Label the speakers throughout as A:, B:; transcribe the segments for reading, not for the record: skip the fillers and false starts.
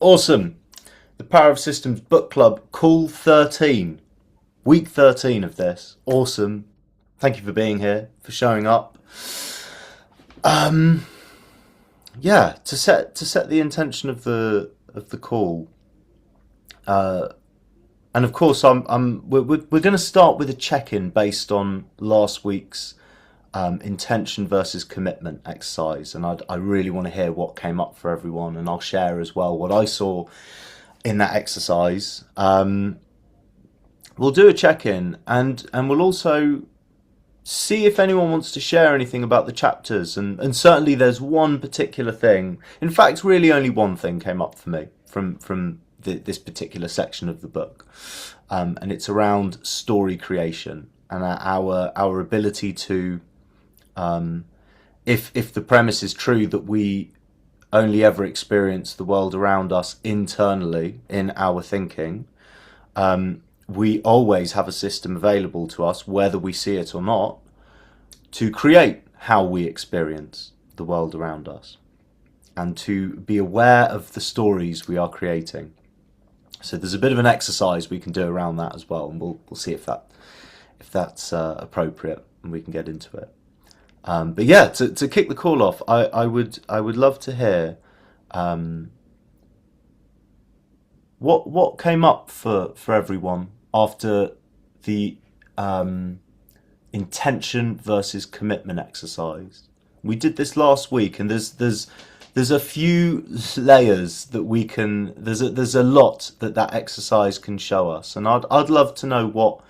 A: Awesome. The Power of Systems Book Club, call 13. Week 13 of this. Awesome. Thank you for being here, for showing up. Yeah, to set the intention of the call. And of course, we're going to start with a check-in based on last week's intention versus commitment exercise, and I really want to hear what came up for everyone, and I'll share as well what I saw in that exercise. We'll do a check-in, and we'll also see if anyone wants to share anything about the chapters, and certainly there's one particular thing. In fact, really only one thing came up for me from this particular section of the book, and it's around story creation and our ability to, if the premise is true that we only ever experience the world around us internally in our thinking, we always have a system available to us, whether we see it or not, to create how we experience the world around us and to be aware of the stories we are creating. So there's a bit of an exercise we can do around that as well, and we'll see if that's appropriate, and we can get into it. But yeah, to kick the call off, I would love to hear what came up for everyone after the intention versus commitment exercise. We did this last week, and there's a few layers that we can. There's a lot that exercise can show us, and I'd love to know what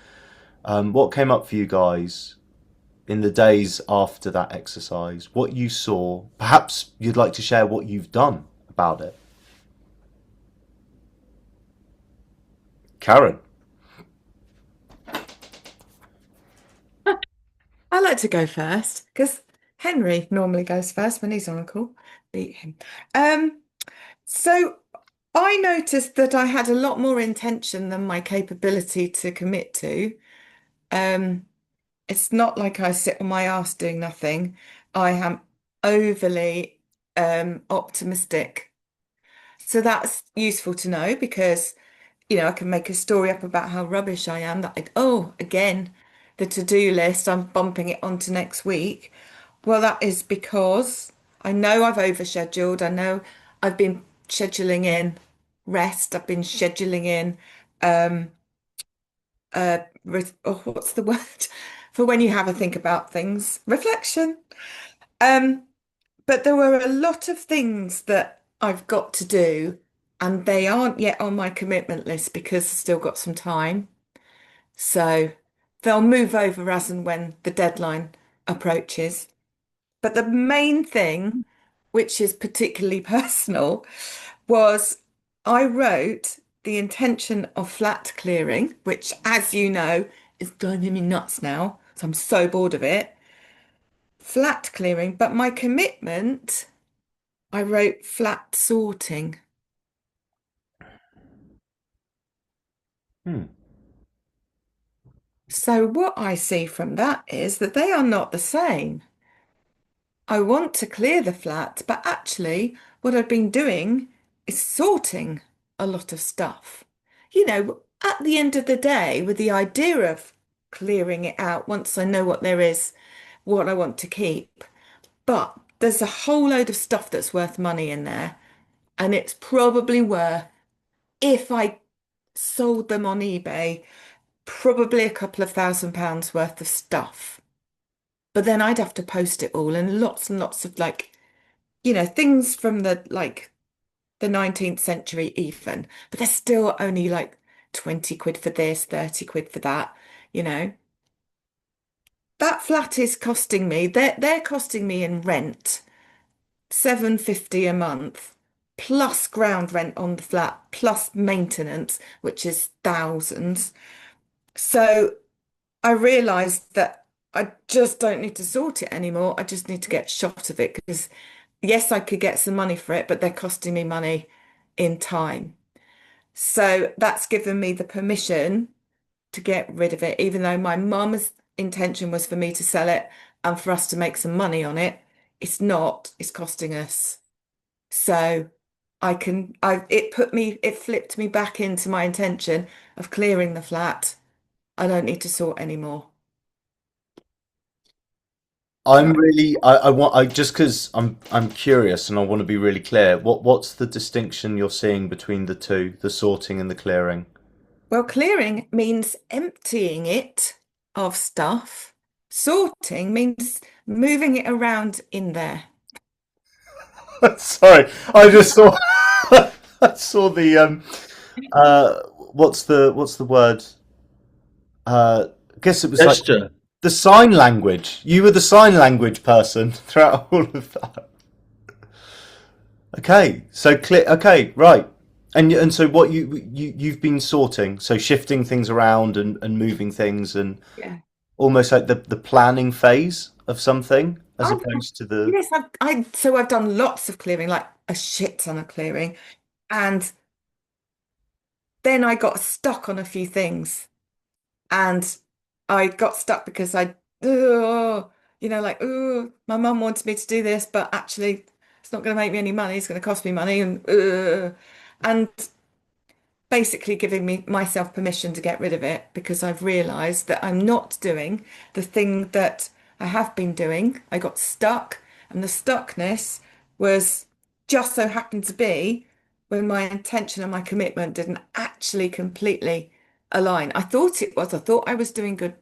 A: came up for you guys in the days after that exercise. What you saw. Perhaps you'd like to share what you've done about it. Karen.
B: I like to go first because Henry normally goes first when he's on a call. Beat him. Um, so I noticed that I had a lot more intention than my capability to commit to. Um, it's not like I sit on my ass doing nothing. I am overly optimistic. So that's useful to know because, I can make a story up about how rubbish I am. Again, the to-do list, I'm bumping it onto next week. Well, that is because I know I've overscheduled. I know I've been scheduling in rest. I've been scheduling in what's the word for when you have a think about things? Reflection. Um, but there were a lot of things that I've got to do, and they aren't yet on my commitment list because I've still got some time. So they'll move over as and when the deadline approaches. But the main thing, which is particularly personal, was I wrote the intention of flat clearing, which, as you know, is driving me nuts now. So I'm so bored of it. Flat clearing, but my commitment, I wrote flat sorting.
A: Hmm.
B: So what I see from that is that they are not the same. I want to clear the flat, but actually, what I've been doing is sorting a lot of stuff. At the end of the day, with the idea of clearing it out once I know what there is, what I want to keep. But there's a whole load of stuff that's worth money in there, and it's probably worth, if I sold them on eBay, probably a couple of £1,000 worth of stuff. But then I'd have to post it all and lots of things from the 19th century even, but they're still only like 20 quid for this, 30 quid for that, you know. That flat is costing me, they're costing me in rent 750 a month, plus ground rent on the flat, plus maintenance, which is thousands. So I realized that I just don't need to sort it anymore. I just need to get shot of it because yes, I could get some money for it, but they're costing me money in time. So that's given me the permission to get rid of it, even though my mum's intention was for me to sell it and for us to make some money on it. It's not, it's costing us. So it flipped me back into my intention of clearing the flat. I don't need to sort anymore. So
A: I want I just because I'm curious and I want to be really clear. What's the distinction you're seeing between the two, the sorting and the clearing?
B: well, clearing means emptying it of stuff. Sorting means moving it around in there.
A: Sorry, I just saw I saw the what's the word? I guess it was like
C: Gesture.
A: the sign language. You were the sign language person throughout all of that. Okay, so clear. Okay, right. And so what you've been sorting, so shifting things around and moving things and
B: Yeah.
A: almost like the planning phase of something as
B: I've,
A: opposed to the.
B: yes, I've done lots of clearing, like a shit ton of clearing. And then I got stuck on a few things. And I got stuck because like, oh, my mum wanted me to do this, but actually it's not going to make me any money. It's going to cost me money. And basically giving me myself permission to get rid of it because I've realized that I'm not doing the thing that I have been doing. I got stuck, and the stuckness was just so happened to be when my intention and my commitment didn't actually completely align. I thought it was. I thought I was doing good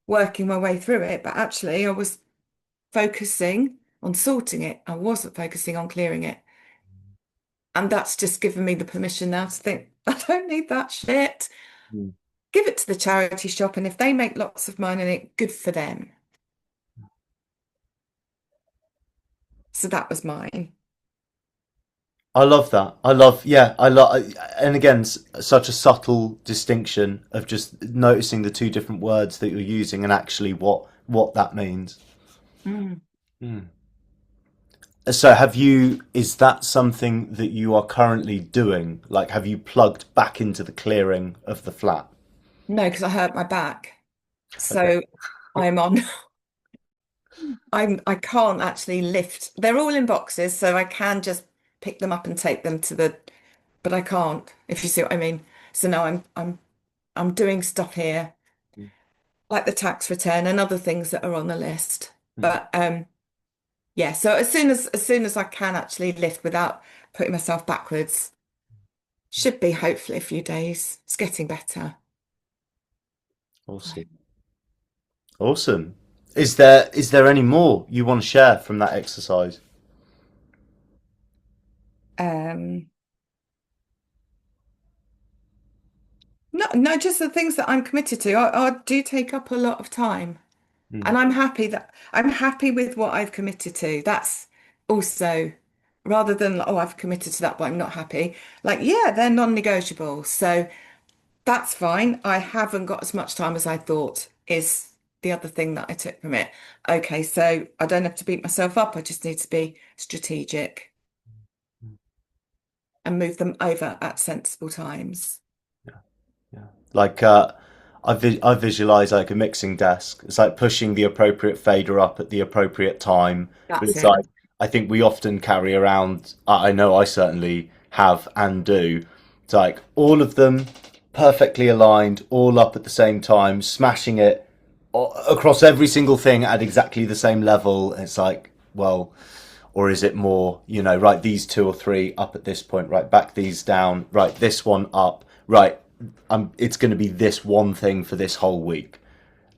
B: working my way through it, but actually I was focusing on sorting it. I wasn't focusing on clearing it. And that's just given me the permission now to think, I don't need that shit.
A: Hmm.
B: Give it to the charity shop, and if they make lots of money in it, good for them. So that was mine.
A: I love that. I love, and again, such a subtle distinction of just noticing the two different words that you're using and actually what that means.
B: Mm.
A: Hmm. So is that something that you are currently doing? Like, have you plugged back into the clearing of the flat?
B: No, because I hurt my back.
A: Okay.
B: So I'm on I can't actually lift. They're all in boxes, so I can just pick them up and take them to the but I can't, if you see what I mean. So now I'm doing stuff here, like the tax return and other things that are on the list.
A: Hmm.
B: But yeah, so as soon as I can actually lift without putting myself backwards, should be hopefully a few days. It's getting better.
A: Awesome. Awesome. Is there any more you want to share from that exercise?
B: Um, no, no, just the things that I'm committed to. I do take up a lot of time,
A: Hmm.
B: and I'm happy with what I've committed to. That's also rather than I've committed to that, but I'm not happy. Like, yeah, they're non-negotiable, so that's fine. I haven't got as much time as I thought is the other thing that I took from it. Okay, so I don't have to beat myself up. I just need to be strategic and move them over at sensible times.
A: Yeah. Like I visualize like a mixing desk. It's like pushing the appropriate fader up at the appropriate time. But
B: That's
A: it's
B: it.
A: like I think we often carry around. I know I certainly have and do. It's like all of them perfectly aligned, all up at the same time, smashing it across every single thing at exactly the same level. It's like, well, or is it more, right, these two or three up at this point, right, back these down, right, this one up, right, it's going to be this one thing for this whole week,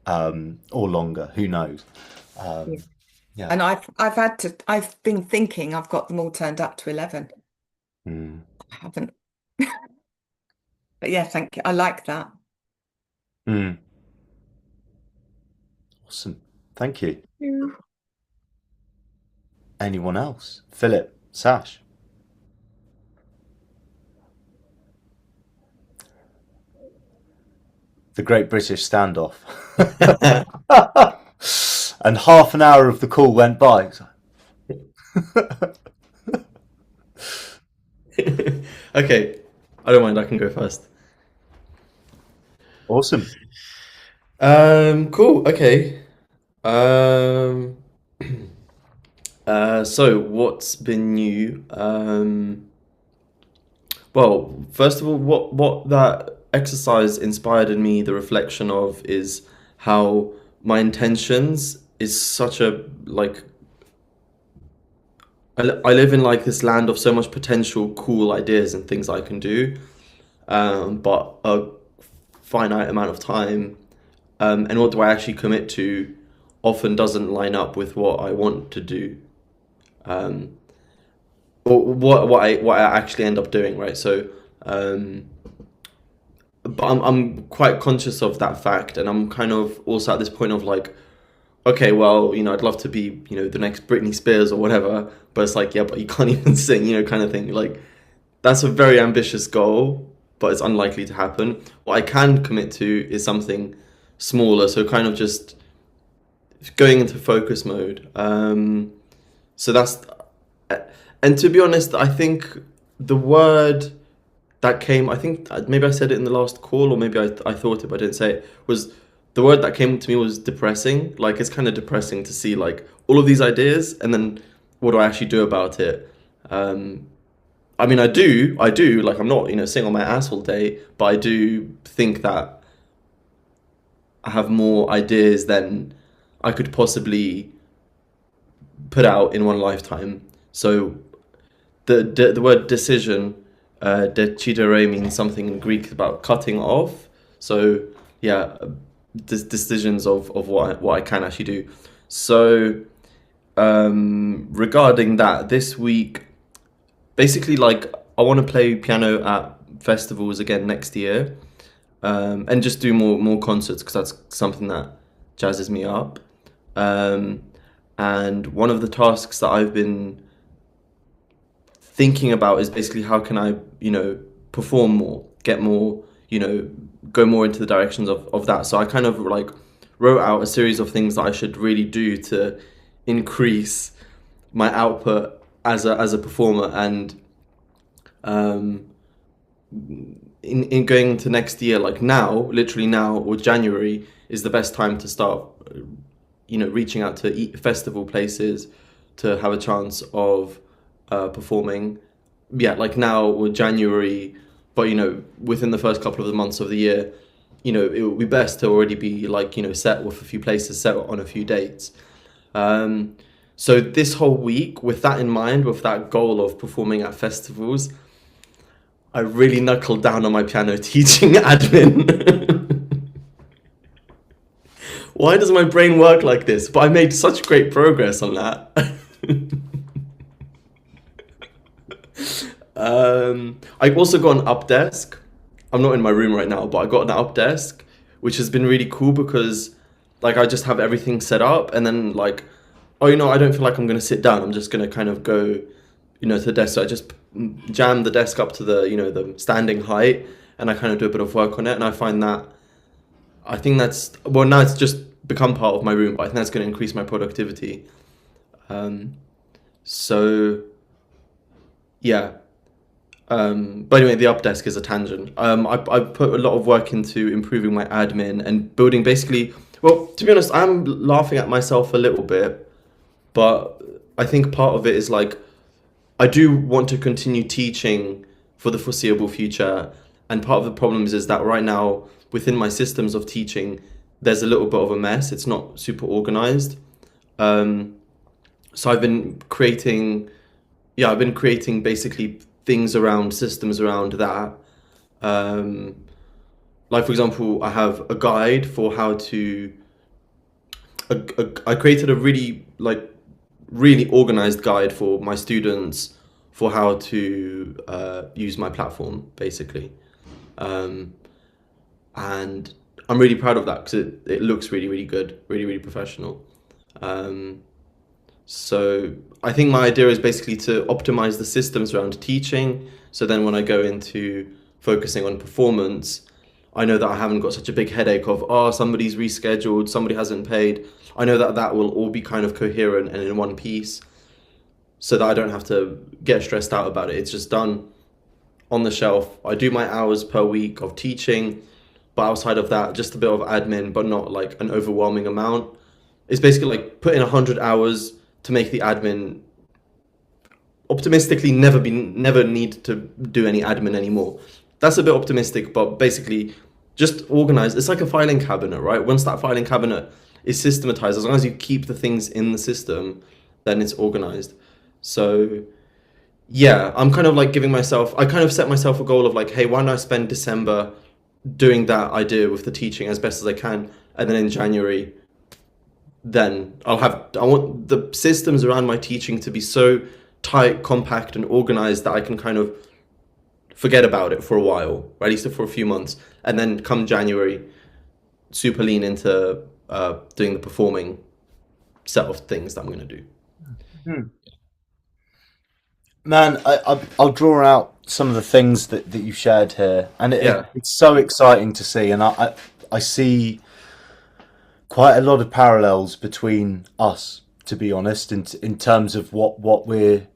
A: or longer, who knows?
B: Yeah.
A: Yeah.
B: And I've been thinking I've got them all turned up to 11.
A: Mm.
B: I haven't. But yeah, thank you. I like that.
A: Mm. Awesome. Thank you.
B: Yeah.
A: Anyone else? Philip, Sash, the Great British Standoff. And half an hour of the call went by.
C: Okay, I don't mind. I can go first.
A: Awesome.
C: Cool. Okay. So what's been new? Well, first of all, what that exercise inspired in me, the reflection of, is how my intentions is such a like I live in like this land of so much potential cool ideas and things I can do, but a finite amount of time, and what do I actually commit to often doesn't line up with what I want to do, um, or what I actually end up doing, right? So, but I'm quite conscious of that fact, and I'm kind of also at this point of like, okay, well, I'd love to be, the next Britney Spears or whatever, but it's like, yeah, but you can't even sing, kind of thing. Like, that's a very ambitious goal, but it's unlikely to happen. What I can commit to is something smaller, so kind of just going into focus mode. So that's, and to be honest, I think the word that came, I think maybe I said it in the last call, or maybe I thought it, but I didn't say it, was the word that came to me was depressing. Like, it's kind of depressing to see like all of these ideas and then what do I actually do about it? I mean, I do, like, I'm not, sitting on my ass all day, but I do think that I have more ideas than I could possibly put out in one lifetime. So the word decision, decidere, means something in Greek about cutting off. So yeah, decisions of what I can actually do. So regarding that, this week, basically, like, I want to play piano at festivals again next year, and just do more concerts because that's something that jazzes me up. Um, and one of the tasks that I've been thinking about is basically how can I, perform more, get more, go more into the directions of that. So I kind of like wrote out a series of things that I should really do to increase my output as a performer, and in going into next year, like now, literally now, or January is the best time to start, reaching out to festival places to have a chance of performing. Yeah, like now or January, but within the first couple of the months of the year, it would be best to already be like, set with a few places, set on a few dates. So this whole week, with that in mind, with that goal of performing at festivals, I really knuckled down on my piano teaching admin. Why does my brain work like this? But I made such great progress on that. I also got an up desk. I'm not in my room right now, but I got an up desk, which has been really cool because, like, I just have everything set up, and then like, oh, I don't feel like I'm gonna sit down. I'm just gonna kind of go, to the desk. So I just jam the desk up to the, the standing height, and I kind of do a bit of work on it. And I think that's, well, now it's just become part of my room, but I think that's going to increase my productivity. So yeah. But anyway, the up desk is a tangent. I put a lot of work into improving my admin and building basically, well, to be honest, I'm laughing at myself a little bit, but I think part of it is like, I do want to continue teaching for the foreseeable future. And part of the problem is that right now, within my systems of teaching, there's a little bit of a mess. It's not super organized. So I've been creating basically things around systems around that. Like, for example, I have a guide for how to, I created a really organized guide for my students for how to use my platform, basically. And I'm really proud of that because it looks really, really good, really, really professional. So I think my idea is basically to optimize the systems around teaching. So then when I go into focusing on performance, I know that I haven't got such a big headache of, oh, somebody's rescheduled, somebody hasn't paid. I know that that will all be kind of coherent and in one piece so that I don't have to get stressed out about it. It's just done on the shelf. I do my hours per week of teaching, but outside of that, just a bit of admin, but not like an overwhelming amount. It's basically like put in 100 hours to make the admin optimistically never need to do any admin anymore. That's a bit optimistic, but basically just organize. It's like a filing cabinet, right? Once that filing cabinet is systematized, as long as you keep the things in the system, then it's organized. So yeah, I'm kind of like giving myself, I kind of set myself a goal of like, hey, why don't I spend December doing that idea with the teaching as best as I can, and then in January, then I want the systems around my teaching to be so tight, compact, and organized that I can kind of forget about it for a while, or at least for a few months, and then come January, super lean into doing the performing set of things that I'm going to do.
A: Hmm. Man, I'll draw out some of the things that you've shared here, and
C: Yeah,
A: it's so exciting to see. And I see quite a lot of parallels between us, to be honest, in terms of what we're.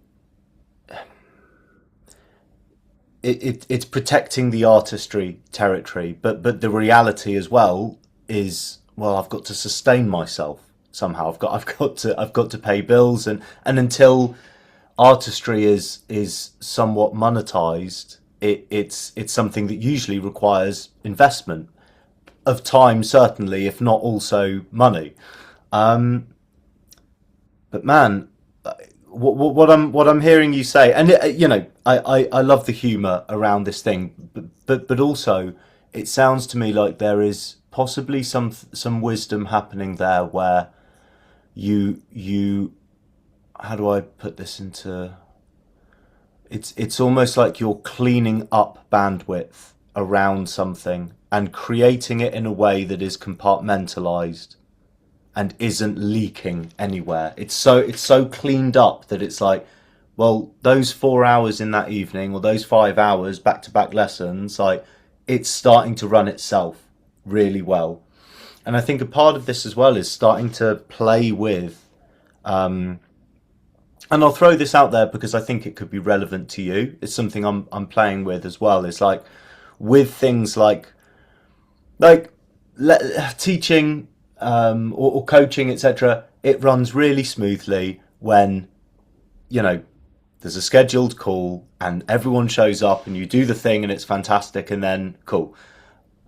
A: It's protecting the artistry territory, but the reality as well is, well, I've got to sustain myself somehow. I've got to pay bills, and until artistry is somewhat monetized, it's something that usually requires investment of time, certainly, if not also money. Um, but man, what I'm hearing you say, and I love the humour around this thing, but also it sounds to me like there is possibly some wisdom happening there where you how do I put this into it's almost like you're cleaning up bandwidth around something and creating it in a way that is compartmentalized and isn't leaking anywhere. It's so cleaned up that it's like, well, those 4 hours in that evening or those 5 hours back to back lessons, like it's starting to run itself really well. And I think a part of this as well is starting to play with, and I'll throw this out there because I think it could be relevant to you. It's something I'm playing with as well. It's like with things like teaching or coaching, etc. It runs really smoothly when you know there's a scheduled call and everyone shows up and you do the thing and it's fantastic and then cool.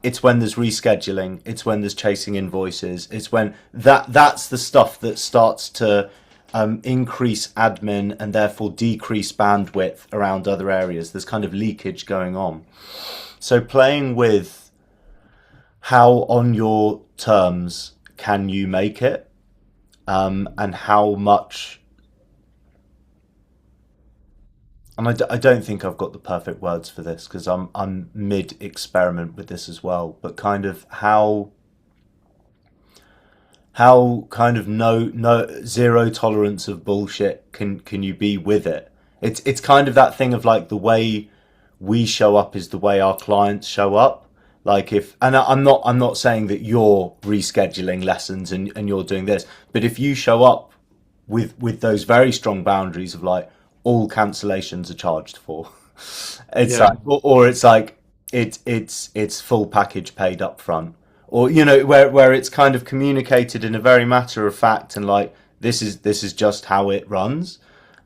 A: It's when there's rescheduling, it's when there's chasing invoices, it's when that's the stuff that starts to increase admin and therefore decrease bandwidth around other areas. There's kind of leakage going on. So playing with how on your terms can you make it, and how much. And I don't think I've got the perfect words for this because I'm mid experiment with this as well. But kind of how kind of no zero tolerance of bullshit can you be with it? It's kind of that thing of like the way we show up is the way our clients show up. Like if and I'm not saying that you're rescheduling lessons and you're doing this, but if you show up with those very strong boundaries of like all cancellations are charged for, it's
C: yeah,
A: like or it's like it's full package paid up front, or where it's kind of communicated in a very matter of fact and like this is just how it runs.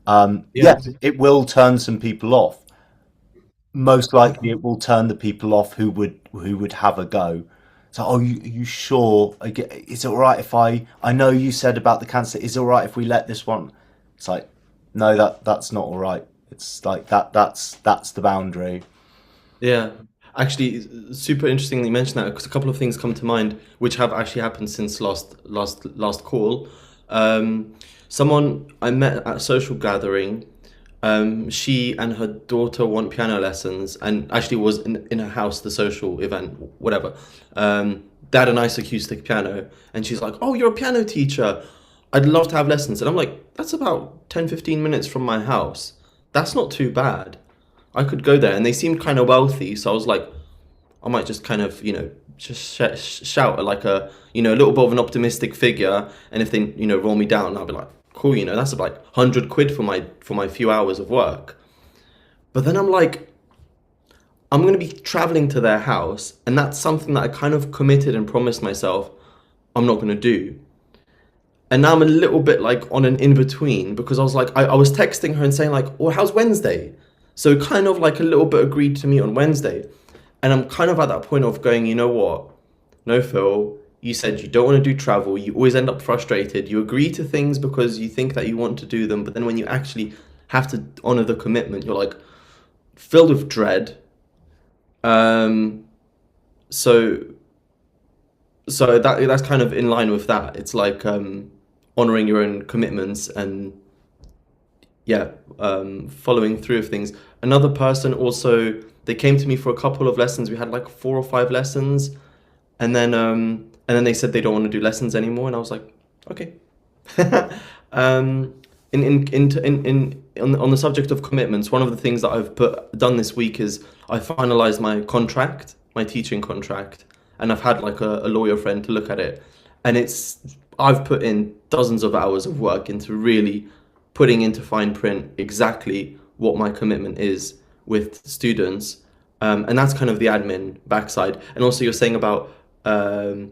C: yeah,
A: Yes, it will turn some people off. Most likely, it will turn the people off who would have a go. So, oh, you sure? Is it all right if I know you said about the cancer. Is it all right if we let this one? It's like, no, that's not all right. It's like that's the boundary.
C: yeah. Actually, super interesting that you mentioned that because a couple of things come to mind which have actually happened since last call. Um, Someone I met at a social gathering, she and her daughter want piano lessons, and actually was in her house, the social event, whatever. They had a nice acoustic piano, and she's like, "Oh, you're a piano teacher. I'd love to have lessons." And I'm like, "That's about 10-15 minutes from my house. That's not too bad. I could go there." And they seemed kind of wealthy, so I was like, I might just kind of, just shout at like a little bit of an optimistic figure, and if they, roll me down, I'll be like, cool, that's like 100 quid for my few hours of work. But then I'm like, I'm gonna be traveling to their house, and that's something that I kind of committed and promised myself I'm not gonna do. And now I'm a little bit like on an in between because I was like, I was texting her and saying like, "Well, how's Wednesday?" So kind of like a little bit agreed to meet on Wednesday. And I'm kind of at that point of going, you know what? No, Phil, you said you don't want to do travel. You always end up frustrated. You agree to things because you think that you want to do them. But then when you actually have to honor the commitment, you're like filled with dread. Um, so that's kind of in line with that. It's like honoring your own commitments and yeah, following through of things. Another person also, they came to me for a couple of lessons. We had like 4 or 5 lessons, and then they said they don't want to do lessons anymore, and I was like, okay. um, on the subject of commitments, one of the things that done this week is I finalized my contract, my teaching contract, and I've had like a lawyer friend to look at it, and I've put in dozens of hours of work into really putting into fine print exactly what my commitment is with students, and that's kind of the admin backside. And also, you're saying about the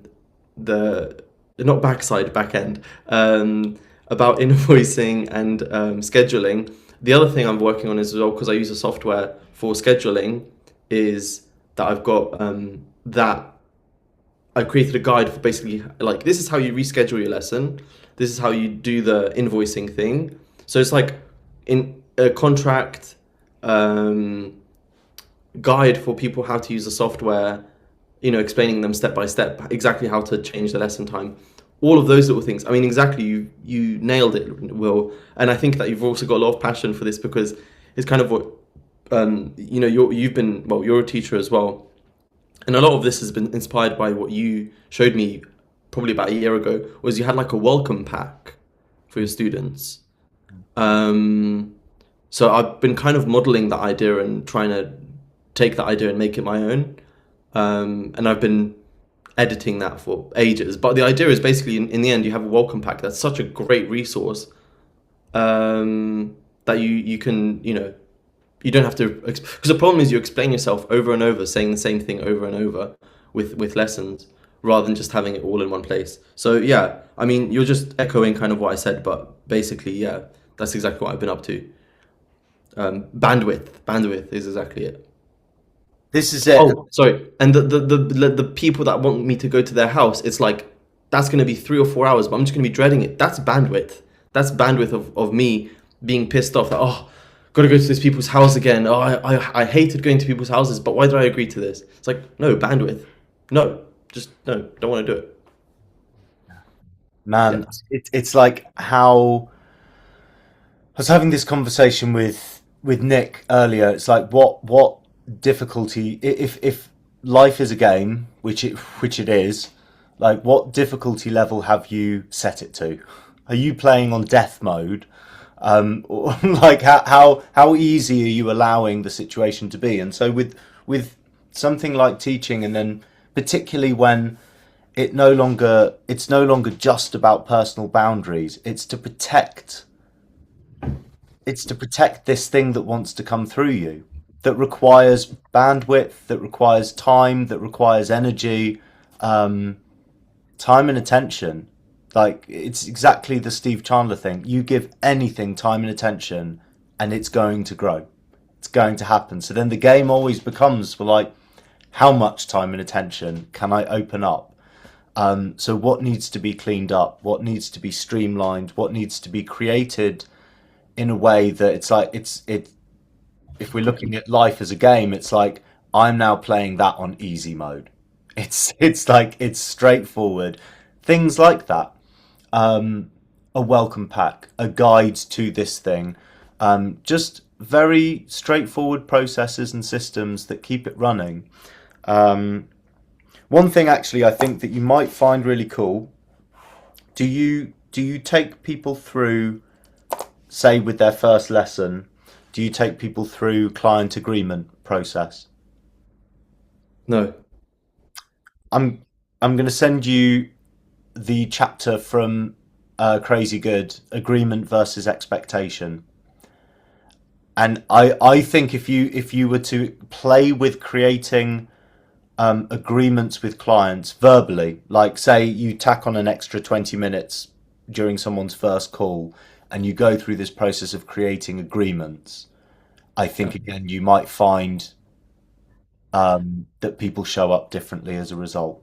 C: not backside, back end, about invoicing and scheduling. The other thing I'm working on is as well, because I use a software for scheduling, is that I've got that I created a guide for basically like this is how you reschedule your lesson, this is how you do the invoicing thing. So it's like in a contract guide for people how to use the software, explaining them step by step exactly how to change the lesson time. All of those little things. I mean, exactly, you nailed it, Will. And I think that you've also got a lot of passion for this because it's kind of what you're a teacher as well. And a lot of this has been inspired by what you showed me probably about a year ago, was you had like a welcome pack for your students. So I've been kind of modeling that idea and trying to take that idea and make it my own. And I've been editing that for ages. But the idea is basically, in the end, you have a welcome pack that's such a great resource that you can, you don't have to, because the problem is you explain yourself over and over, saying the same thing over and over with lessons, rather than just having it all in one place. So yeah, I mean, you're just echoing kind of what I said, but basically, yeah, that's exactly what I've been up to. Bandwidth is exactly it.
A: This is it.
C: Oh, sorry. And the people that want me to go to their house, it's like that's going to be 3 or 4 hours, but I'm just going to be dreading it. That's bandwidth. That's bandwidth of me being pissed off that, oh, got to go to this people's house again. Oh, I hated going to people's houses, but why did I agree to this? It's like, no, bandwidth. No, just no, don't want to do it.
A: Man,
C: Yeah.
A: it's like how I was having this conversation with Nick earlier. It's like what difficulty if life is a game, which it is, like what difficulty level have you set it to? Are you playing on death mode? Or like how easy are you allowing the situation to be? And so with something like teaching, and then particularly when it's no longer just about personal boundaries, it's to protect this thing that wants to come through you, that requires bandwidth, that requires time, that requires energy, time and attention. Like, it's exactly the Steve Chandler thing. You give anything time and attention, and it's going to grow. It's going to happen. So then the game always becomes, well, like, how much time and attention can I open up? So what needs to be cleaned up? What needs to be streamlined? What needs to be created in a way that it's like if we're looking at life as a game, it's like I'm now playing that on easy mode. It's like it's straightforward. Things like that. A welcome pack, a guide to this thing. Just very straightforward processes and systems that keep it running. One thing actually I think that you might find really cool, do you take people through, say with their first lesson, do you take people through client agreement process?
C: No.
A: I'm going to send you the chapter from Crazy Good, agreement versus expectation. And I think if you were to play with creating agreements with clients verbally, like say you tack on an extra 20 minutes during someone's first call and you go through this process of creating agreements, I think
C: Yeah.
A: again you might find that people show up differently as a result.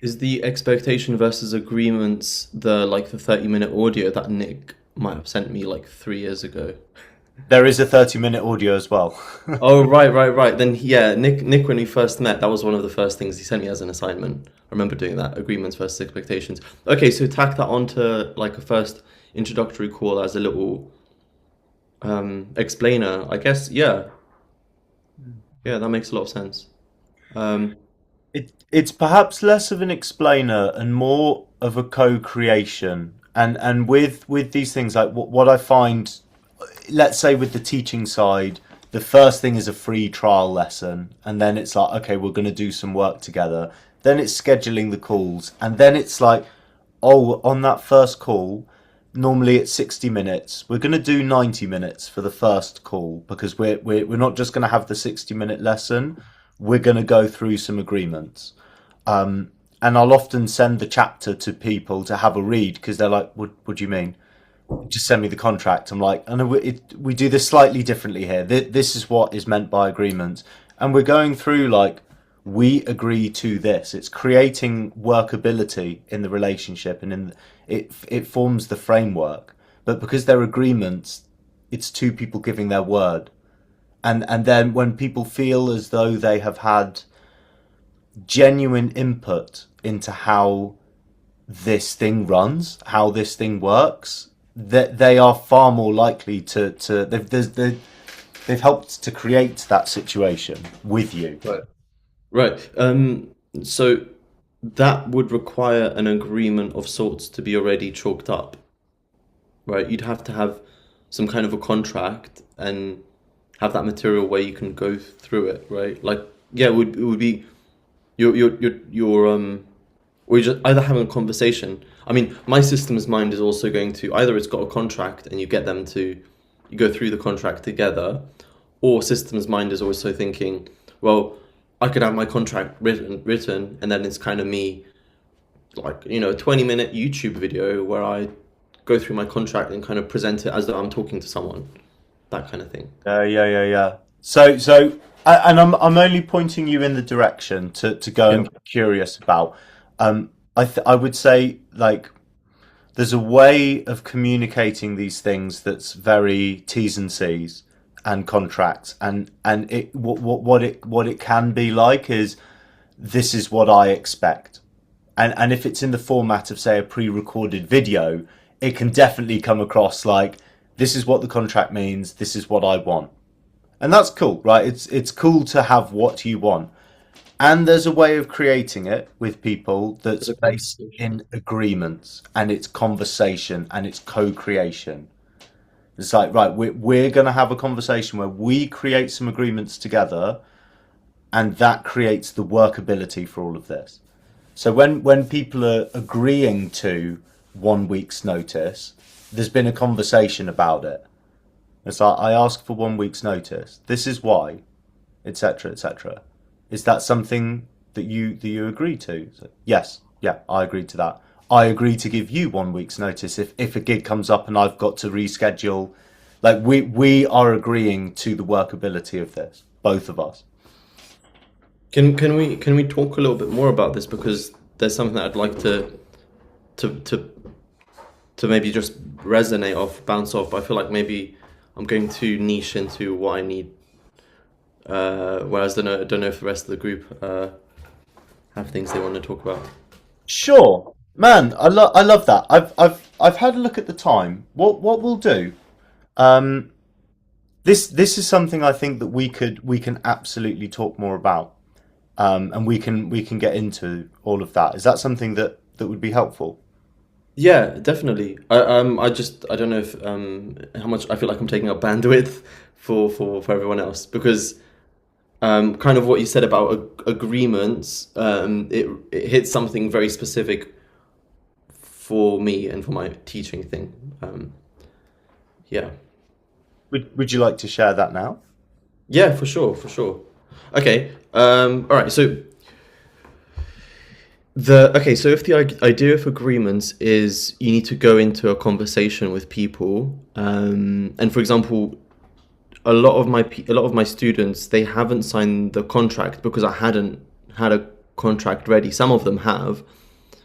C: Is the expectation versus agreements the 30-minute audio that Nick might have sent me like 3 years ago?
A: There is a 30-minute audio as well.
C: Oh, right, right, right. Then yeah, Nick, when we first met, that was one of the first things he sent me as an assignment. I remember doing that, agreements versus expectations. Okay, so tack that onto like a first introductory call as a little explainer. I guess, yeah, yeah, that makes a lot of sense. Um,
A: It's perhaps less of an explainer and more of a co-creation. And with these things, like what I find, let's say with the teaching side, the first thing is a free trial lesson, and then it's like, okay, we're going to do some work together. Then it's scheduling the calls, and then it's like, oh, on that first call, normally it's 60 minutes. We're going to do 90 minutes for the first call because we're not just going to have the 60-minute lesson. We're going to go through some agreements. And I'll often send the chapter to people to have a read because they're like, what do you mean? Just send me the contract. I'm like, I know we do this slightly differently here. This is what is meant by agreement. And we're going through like, we agree to this. It's creating workability in the relationship and it forms the framework. But because they're agreements, it's two people giving their word. And then when people feel as though they have had genuine input into how this thing runs, how this thing works, that they are far more likely to they've helped to create that situation with you.
C: Right. Right. So that would require an agreement of sorts to be already chalked up, right? You'd have to have some kind of a contract and have that material where you can go through it, right? Like, yeah, it would be your or you just either having a conversation. I mean, my systems mind is also going to either it's got a contract and you get them to you go through the contract together, or systems mind is also thinking, well, I could have my contract written, and then it's kind of me, like, a 20-minute YouTube video where I go through my contract and kind of present it as though I'm talking to someone, that kind of thing.
A: Yeah. And I'm only pointing you in the direction to go
C: Yeah.
A: and get curious about. I would say like there's a way of communicating these things that's very T's and C's and contracts, and it what it can be like is this is what I expect. And if it's in the format of, say, a pre-recorded video, it can definitely come across like this is what the contract means, this is what I want. And that's cool, right? It's cool to have what you want. And there's a way of creating it with people
C: As
A: that's
C: a
A: based
C: conversation.
A: in agreements and it's conversation and it's co-creation. It's like, right, we're going to have a conversation where we create some agreements together and that creates the workability for all of this. So when people are agreeing to 1 week's notice, there's been a conversation about it. It's like I ask for 1 week's notice. This is why, etc., etc. Is that something that you agree to? So, yes, yeah, I agree to that. I agree to give you 1 week's notice if a gig comes up and I've got to reschedule. Like we are agreeing to the workability of this, both of us.
C: Can we talk a little bit more about this, because there's something that I'd like to to to maybe just resonate off, bounce off. But I feel like maybe I'm going too niche into what I need. Whereas I don't know if the rest of the group have things they want to talk about.
A: Sure, man. I love that. I've had a look at the time. What we'll do. Um, this is something I think that we can absolutely talk more about. And we can get into all of that. Is that something that would be helpful?
C: Yeah, definitely. I don't know if how much I feel like I'm taking up bandwidth for everyone else, because kind of what you said about agreements, it hits something very specific for me and for my teaching thing. Yeah,
A: Would you like to share that now?
C: yeah, for sure, for sure. Okay, all right. So So if the idea of agreements is you need to go into a conversation with people, and for example, a lot of my students, they haven't signed the contract because I hadn't had a contract ready. Some of them have,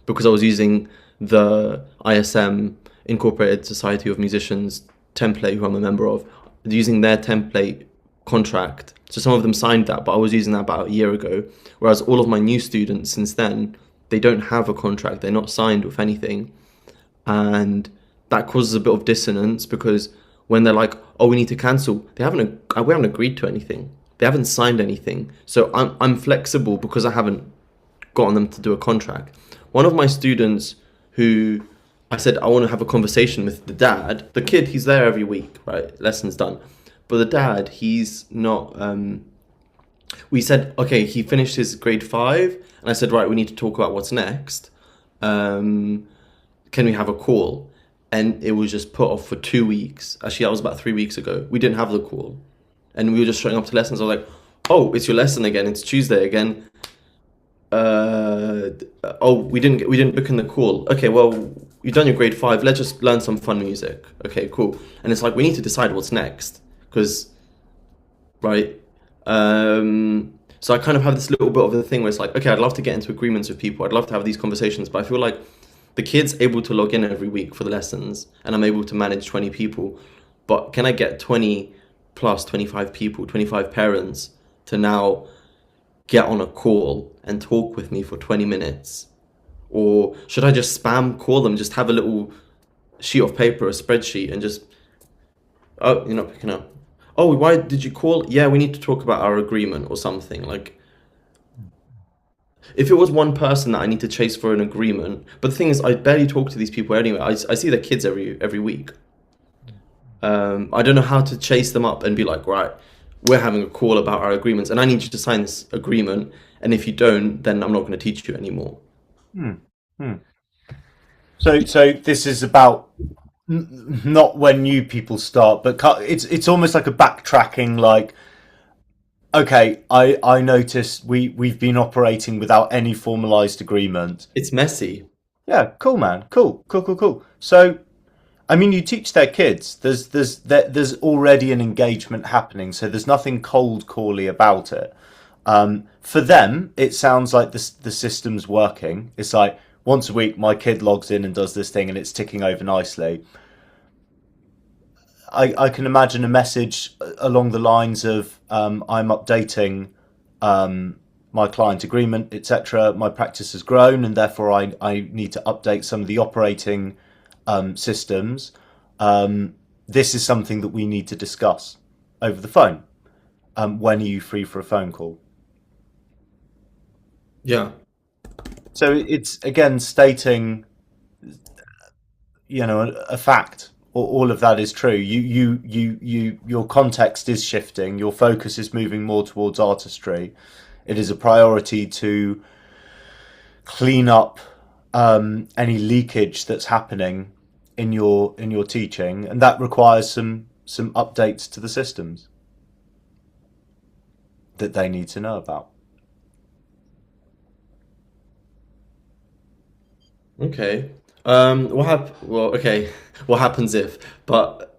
C: because I was using the ISM, Incorporated Society of Musicians template, who I'm a member of, using their template contract. So some of them signed that, but I was using that about a year ago. Whereas all of my new students since then, they don't have a contract. They're not signed with anything. And that causes a bit of dissonance because when they're like, "Oh, we need to cancel," we haven't agreed to anything. They haven't signed anything. So I'm flexible because I haven't gotten them to do a contract. One of my students who I said I want to have a conversation with the dad. The kid, he's there every week, right? Lessons done. But the dad, he's not. We said, okay, he finished his grade 5, and I said, right, we need to talk about what's next. Can we have a call? And it was just put off for 2 weeks. Actually, that was about 3 weeks ago. We didn't have the call, and we were just showing up to lessons. I was like, oh, it's your lesson again. It's Tuesday again. We didn't book in the call. Okay, well, you've done your grade 5. Let's just learn some fun music. Okay, cool. And it's like we need to decide what's next because, right. So I kind of have this little bit of a thing where it's like, okay, I'd love to get into agreements with people. I'd love to have these conversations, but I feel like the kid's able to log in every week for the lessons, and I'm able to manage 20 people. But can I get 20 plus 25 people, 25 parents to now get on a call and talk with me for 20 minutes? Or should I just spam call them, just have a little sheet of paper, a spreadsheet, and just, oh, you're not picking up. Oh, why did you call? Yeah, we need to talk about our agreement or something. Like, if it was one person that I need to chase for an agreement, but the thing is, I barely talk to these people anyway. I see their kids every week. I don't know how to chase them up and be like, right, we're having a call about our agreements, and I need you to sign this agreement. And if you don't, then I'm not going to teach you anymore.
A: So this is about not when new people start, but it's almost like a backtracking. Like, okay, I noticed we've been operating without any formalized agreement.
C: It's messy.
A: Yeah, cool, man. Cool. So, I mean, you teach their kids. There's already an engagement happening, so there's nothing cold cally about it. For them, it sounds like the system's working. It's like once a week, my kid logs in and does this thing, and it's ticking over nicely. I can imagine a message along the lines of I'm updating my client agreement, etc. My practice has grown, and therefore I need to update some of the operating systems. This is something that we need to discuss over the phone. When are you free for a phone call?
C: Yeah.
A: So it's again stating, a fact. All of that is true. Your context is shifting. Your focus is moving more towards artistry. It is a priority to clean up any leakage that's happening in your teaching, and that requires some updates to the systems that they need to know about.
C: Okay. Okay. What happens if? But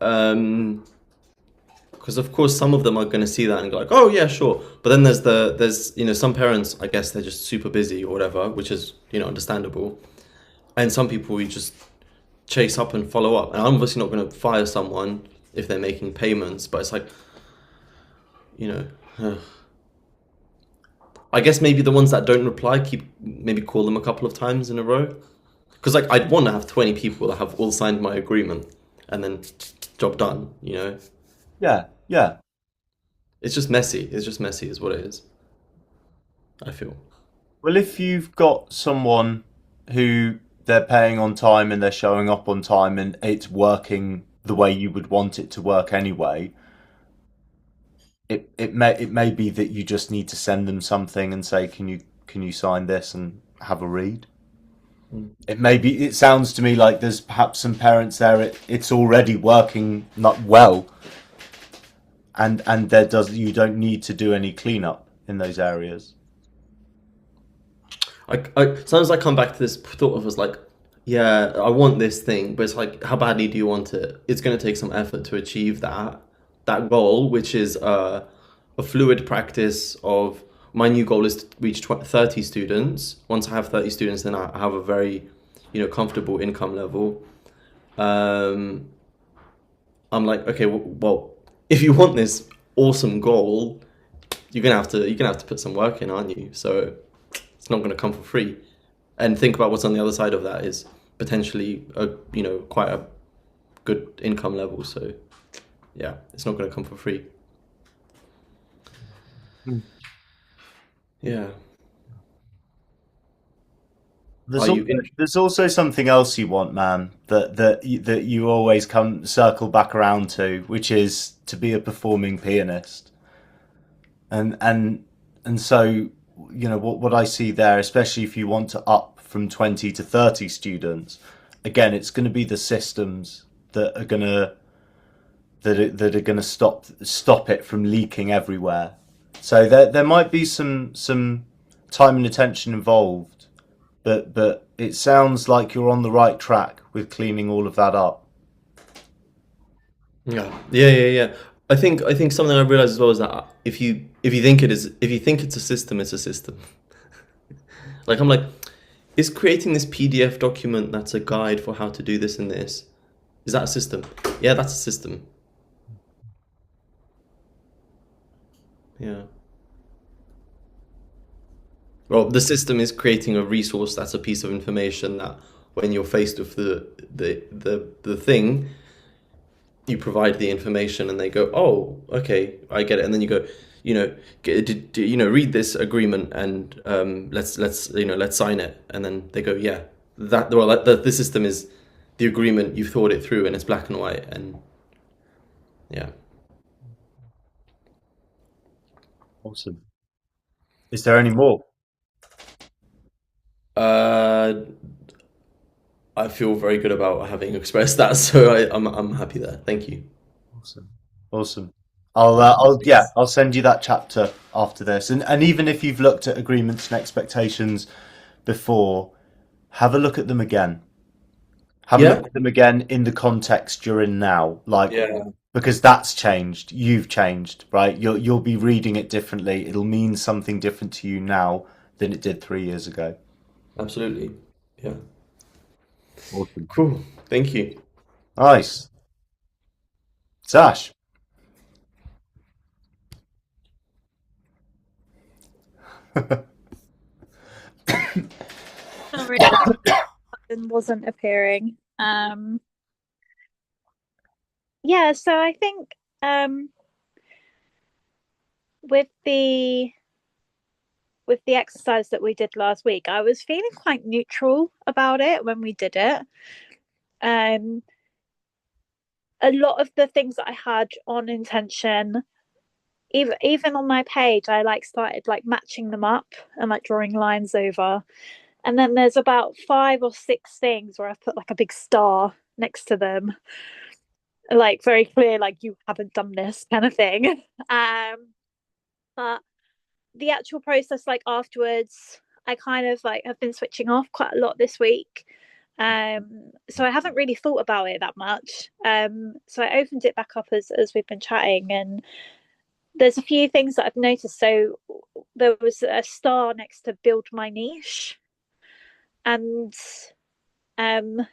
C: because of course some of them are going to see that and go like, oh yeah, sure. But then there's some parents, I guess they're just super busy or whatever, which is understandable. And some people you just chase up and follow up. And I'm obviously not going to fire someone if they're making payments, but it's like, I guess maybe the ones that don't reply, maybe call them a couple of times in a row. Because like I'd want to have 20 people that have all signed my agreement, and then job done.
A: Yeah.
C: It's just messy. It's just messy, is what it is. I feel.
A: Well, if you've got someone who they're paying on time and they're showing up on time and it's working the way you would want it to work anyway, it may be that you just need to send them something and say, can you sign this and have a read. It sounds to me like there's perhaps some parents there, it's already working not well, and you don't need to do any cleanup in those areas.
C: Sometimes I come back to this thought of, as like, yeah, I want this thing, but it's like, how badly do you want it? It's going to take some effort to achieve that goal, which is a fluid practice of, my new goal is to reach 30 students. Once I have 30 students, then I have a very, comfortable income level. Um, I'm like, okay, well, if you want this awesome goal, you're gonna have to put some work in, aren't you? So it's not gonna come for free. And think about what's on the other side of that is potentially quite a good income level. So yeah, it's not gonna come for free. Yeah. Are
A: There's
C: you
A: also
C: in?
A: there's also something else you want, man, that you always come circle back around to, which is to be a performing pianist. And so what I see there, especially if you want to up from 20 to 30 students, again, it's going to be the systems that are going to stop it from leaking everywhere. So there might be some time and attention involved, but it sounds like you're on the right track with cleaning all of that up.
C: Yeah, yeah, yeah, yeah. I think something I realized as well is that if you think it's a system, it's a system. Like, I'm like, is creating this PDF document that's a guide for how to do this and this, is that a system? Yeah, that's a system. Yeah. Well, the system is creating a resource that's a piece of information that, when you're faced with the thing, you provide the information and they go, oh, okay, I get it. And then you go, read this agreement and let's sign it. And then they go, yeah, the system is the agreement. You've thought it through and it's black and white. And yeah.
A: Awesome. Is there any more?
C: Uh, I feel very good about having expressed that, so I'm happy there. Thank you.
A: Awesome. Awesome. I'll send you that chapter after this. And even if you've looked at agreements and expectations before, have a look at them again. Have a
C: Yeah,
A: look at them again in the context you're in now. Like,
C: yeah,
A: because that's changed. You've changed, right? You'll be reading it differently. It'll mean something different to you now than it did 3 years ago.
C: absolutely. Yeah,
A: Awesome.
C: cool. Thank you.
A: Nice. Sash.
D: Sorry, button wasn't appearing. Yeah, so I think um, with the with the exercise that we did last week, I was feeling quite neutral about it when we did it. Um, a lot of the things that I had on intention, even on my page, I like started like matching them up and like drawing lines over. And then there's about 5 or 6 things where I've put like a big star next to them, like very clear, like you haven't done this kind of thing. But the actual process, like afterwards, I kind of like have been switching off quite a lot this week. So I haven't really thought about it that much. So I opened it back up as we've been chatting, and there's a few things that I've noticed. So there was a star next to build my niche, and um,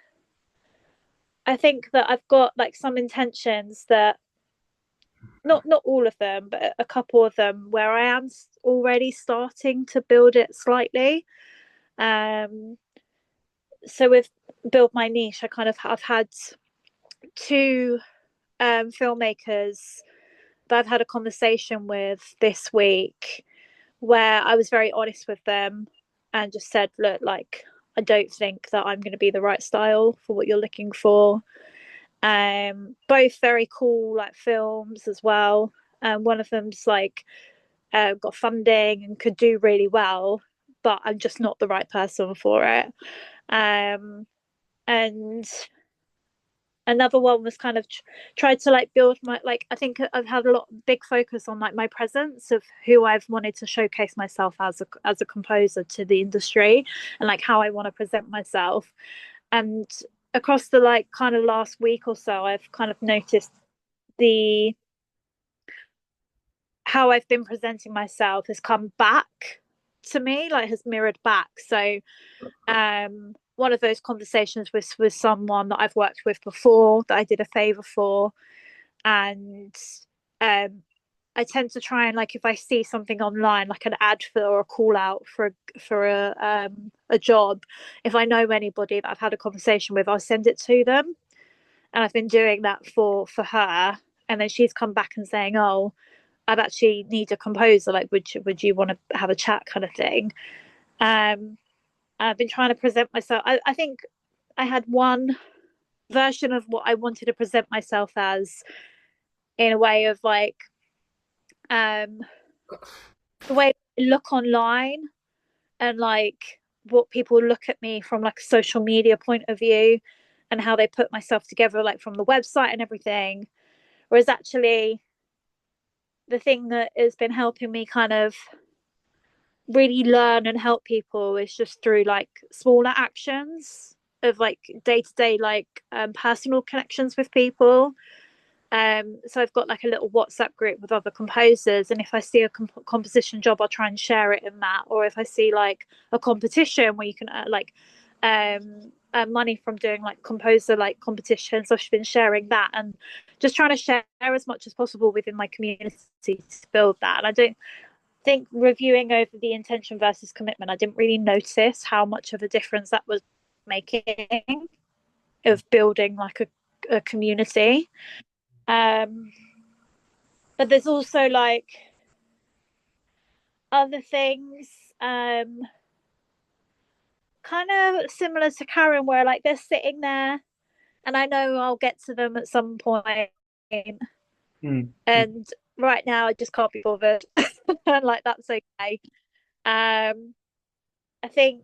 D: I think that I've got like some intentions that not all of them, but a couple of them where I am already starting to build it slightly. Um, so with build my niche, I kind of have had two filmmakers that I've had a conversation with this week where I was very honest with them and just said, look, like I don't think that I'm going to be the right style for what you're looking for. Both very cool like films as well. One of them's like got funding and could do really well, but I'm just not the right person for it. And another one was kind of tried to like build my, like, I think I've had a lot big focus on like my presence of who I've wanted to showcase myself as a composer to the industry, and like how I want to present myself. And across the like kind of last week or so, I've kind of noticed the how I've been presenting myself has come back to me, like has mirrored back. So one of those conversations was with someone that I've worked with before that I did a favor for, and um I tend to try and, like, if I see something online, like an ad for or a call out for a job, if I know anybody that I've had a conversation with, I'll send it to them. And I've been doing that for her, and then she's come back and saying, "Oh, I've actually need a composer. Like, would you want to have a chat, kind of thing?" I've been trying to present myself. I think I had one version of what I wanted to present myself as, in a way of like um the way I look online, and like what people look at me from like a social media point of view, and how they put myself together, like from the website and everything. Whereas actually the thing that has been helping me kind of really learn and help people is just through like smaller actions of like day to day, like personal connections with people. So I've got like a little WhatsApp group with other composers, and if I see a composition job, I'll try and share it in that. Or if I see like a competition where you can money from doing like composer like competitions, I've been sharing that and just trying to share as much as possible within my community to build that. And I don't think, reviewing over the intention versus commitment, I didn't really notice how much of a difference that was making of building like a community. Um, but there's also like other things, um, kind of similar to Karen, where like they're sitting there, and I know I'll get to them at some point.
A: Mm.
D: And right now, I just can't be bothered, and like that's okay. I think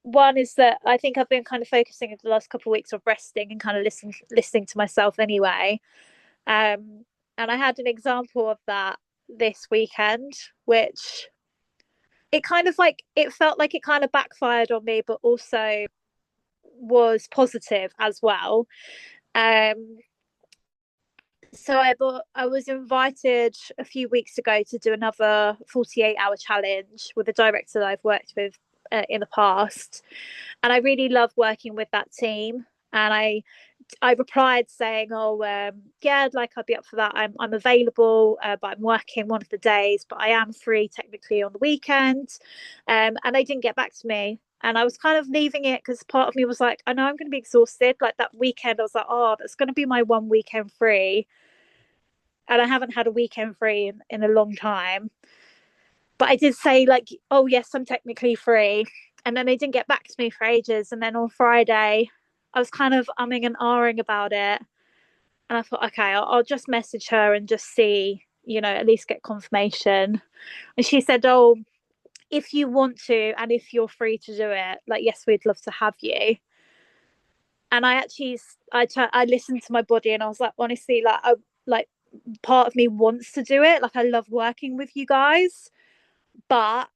D: one is that I think I've been kind of focusing over the last couple of weeks of resting and kind of listening to myself anyway. And I had an example of that this weekend, which it kind of like, it felt like it kind of backfired on me, but also was positive as well. Um, I was invited a few weeks ago to do another 48-hour challenge with a director that I've worked with in the past, and I really love working with that team. And I replied saying, "Oh, yeah, like I'd be up for that. I'm available, but I'm working one of the days, but I am free technically on the weekend." And they didn't get back to me, and I was kind of leaving it because part of me was like, "I know I'm going to be exhausted." Like that weekend, I was like, "Oh, that's going to be my one weekend free," and I haven't had a weekend free in a long time. But I did say like, "Oh yes, I'm technically free," and then they didn't get back to me for ages. And then on Friday, I was kind of umming and ahhing about it, and I thought, okay, I'll just message her and just see, at least get confirmation. And she said, "Oh, if you want to, and if you're free to do it, like, yes, we'd love to have you." And I actually, I listened to my body, and I was like, honestly, like part of me wants to do it. Like, I love working with you guys, but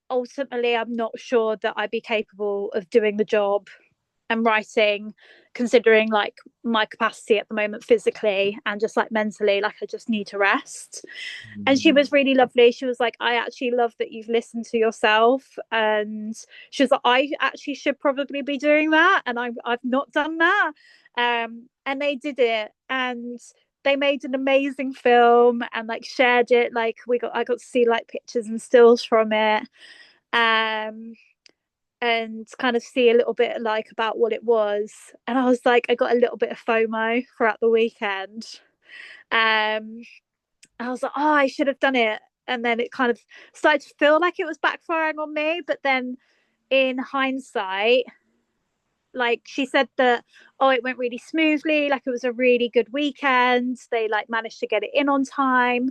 D: ultimately, I'm not sure that I'd be capable of doing the job and writing, considering like my capacity at the moment physically and just like mentally. Like, I just need to rest. And she was really lovely. She was like, "I actually love that you've listened to yourself," and she was like, "I actually should probably be doing that, and I've not done that." And they did it, and they made an amazing film and like shared it. Like, I got to see like pictures and stills from it. um and kind of see a little bit like about what it was. And I was like, I got a little bit of FOMO throughout the weekend. I was like, oh, I should have done it. And then it kind of started to feel like it was backfiring on me. But then in hindsight, like she said that, oh, it went really smoothly. Like, it was a really good weekend. They like managed to get it in on time.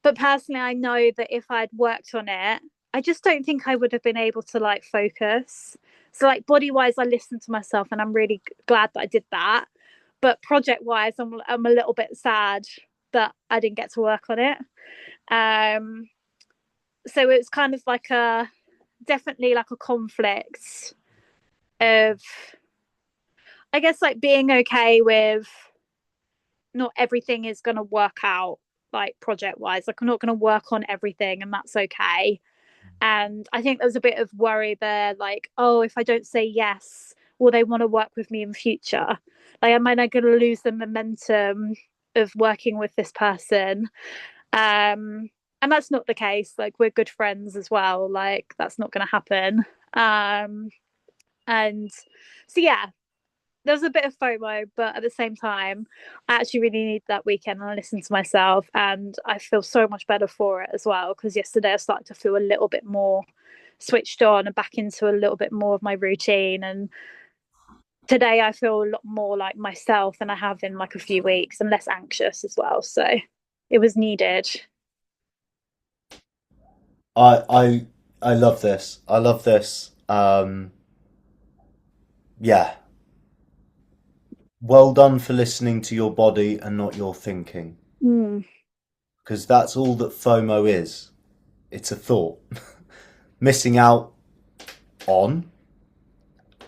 D: But personally, I know that if I'd worked on it, I just don't think I would have been able to like focus. So like body wise, I listened to myself, and I'm really glad that I did that. But project wise, I'm a little bit sad that I didn't get to work on it. Um, so it's kind of like a definitely like a conflict of, I guess, like being okay with not everything is going to work out like project wise. Like I'm not going to work on everything, and that's okay. And I think there's a bit of worry there, like, oh, if I don't say yes, will they want to work with me in future? Like, am I not going to lose the momentum of working with this person? And that's not the case. Like, we're good friends as well. Like, that's not going to happen. And so, yeah, there's a bit of FOMO, but at the same time, I actually really need that weekend and I listen to myself, and I feel so much better for it as well. Because yesterday I started to feel a little bit more switched on and back into a little bit more of my routine. And today I feel a lot more like myself than I have in like a few weeks, and less anxious as well. So it was needed.
A: I I I love this. I love this. Yeah. Well done for listening to your body and not your thinking,
D: Mm.
A: because that's all that FOMO is. It's a thought. Missing out on,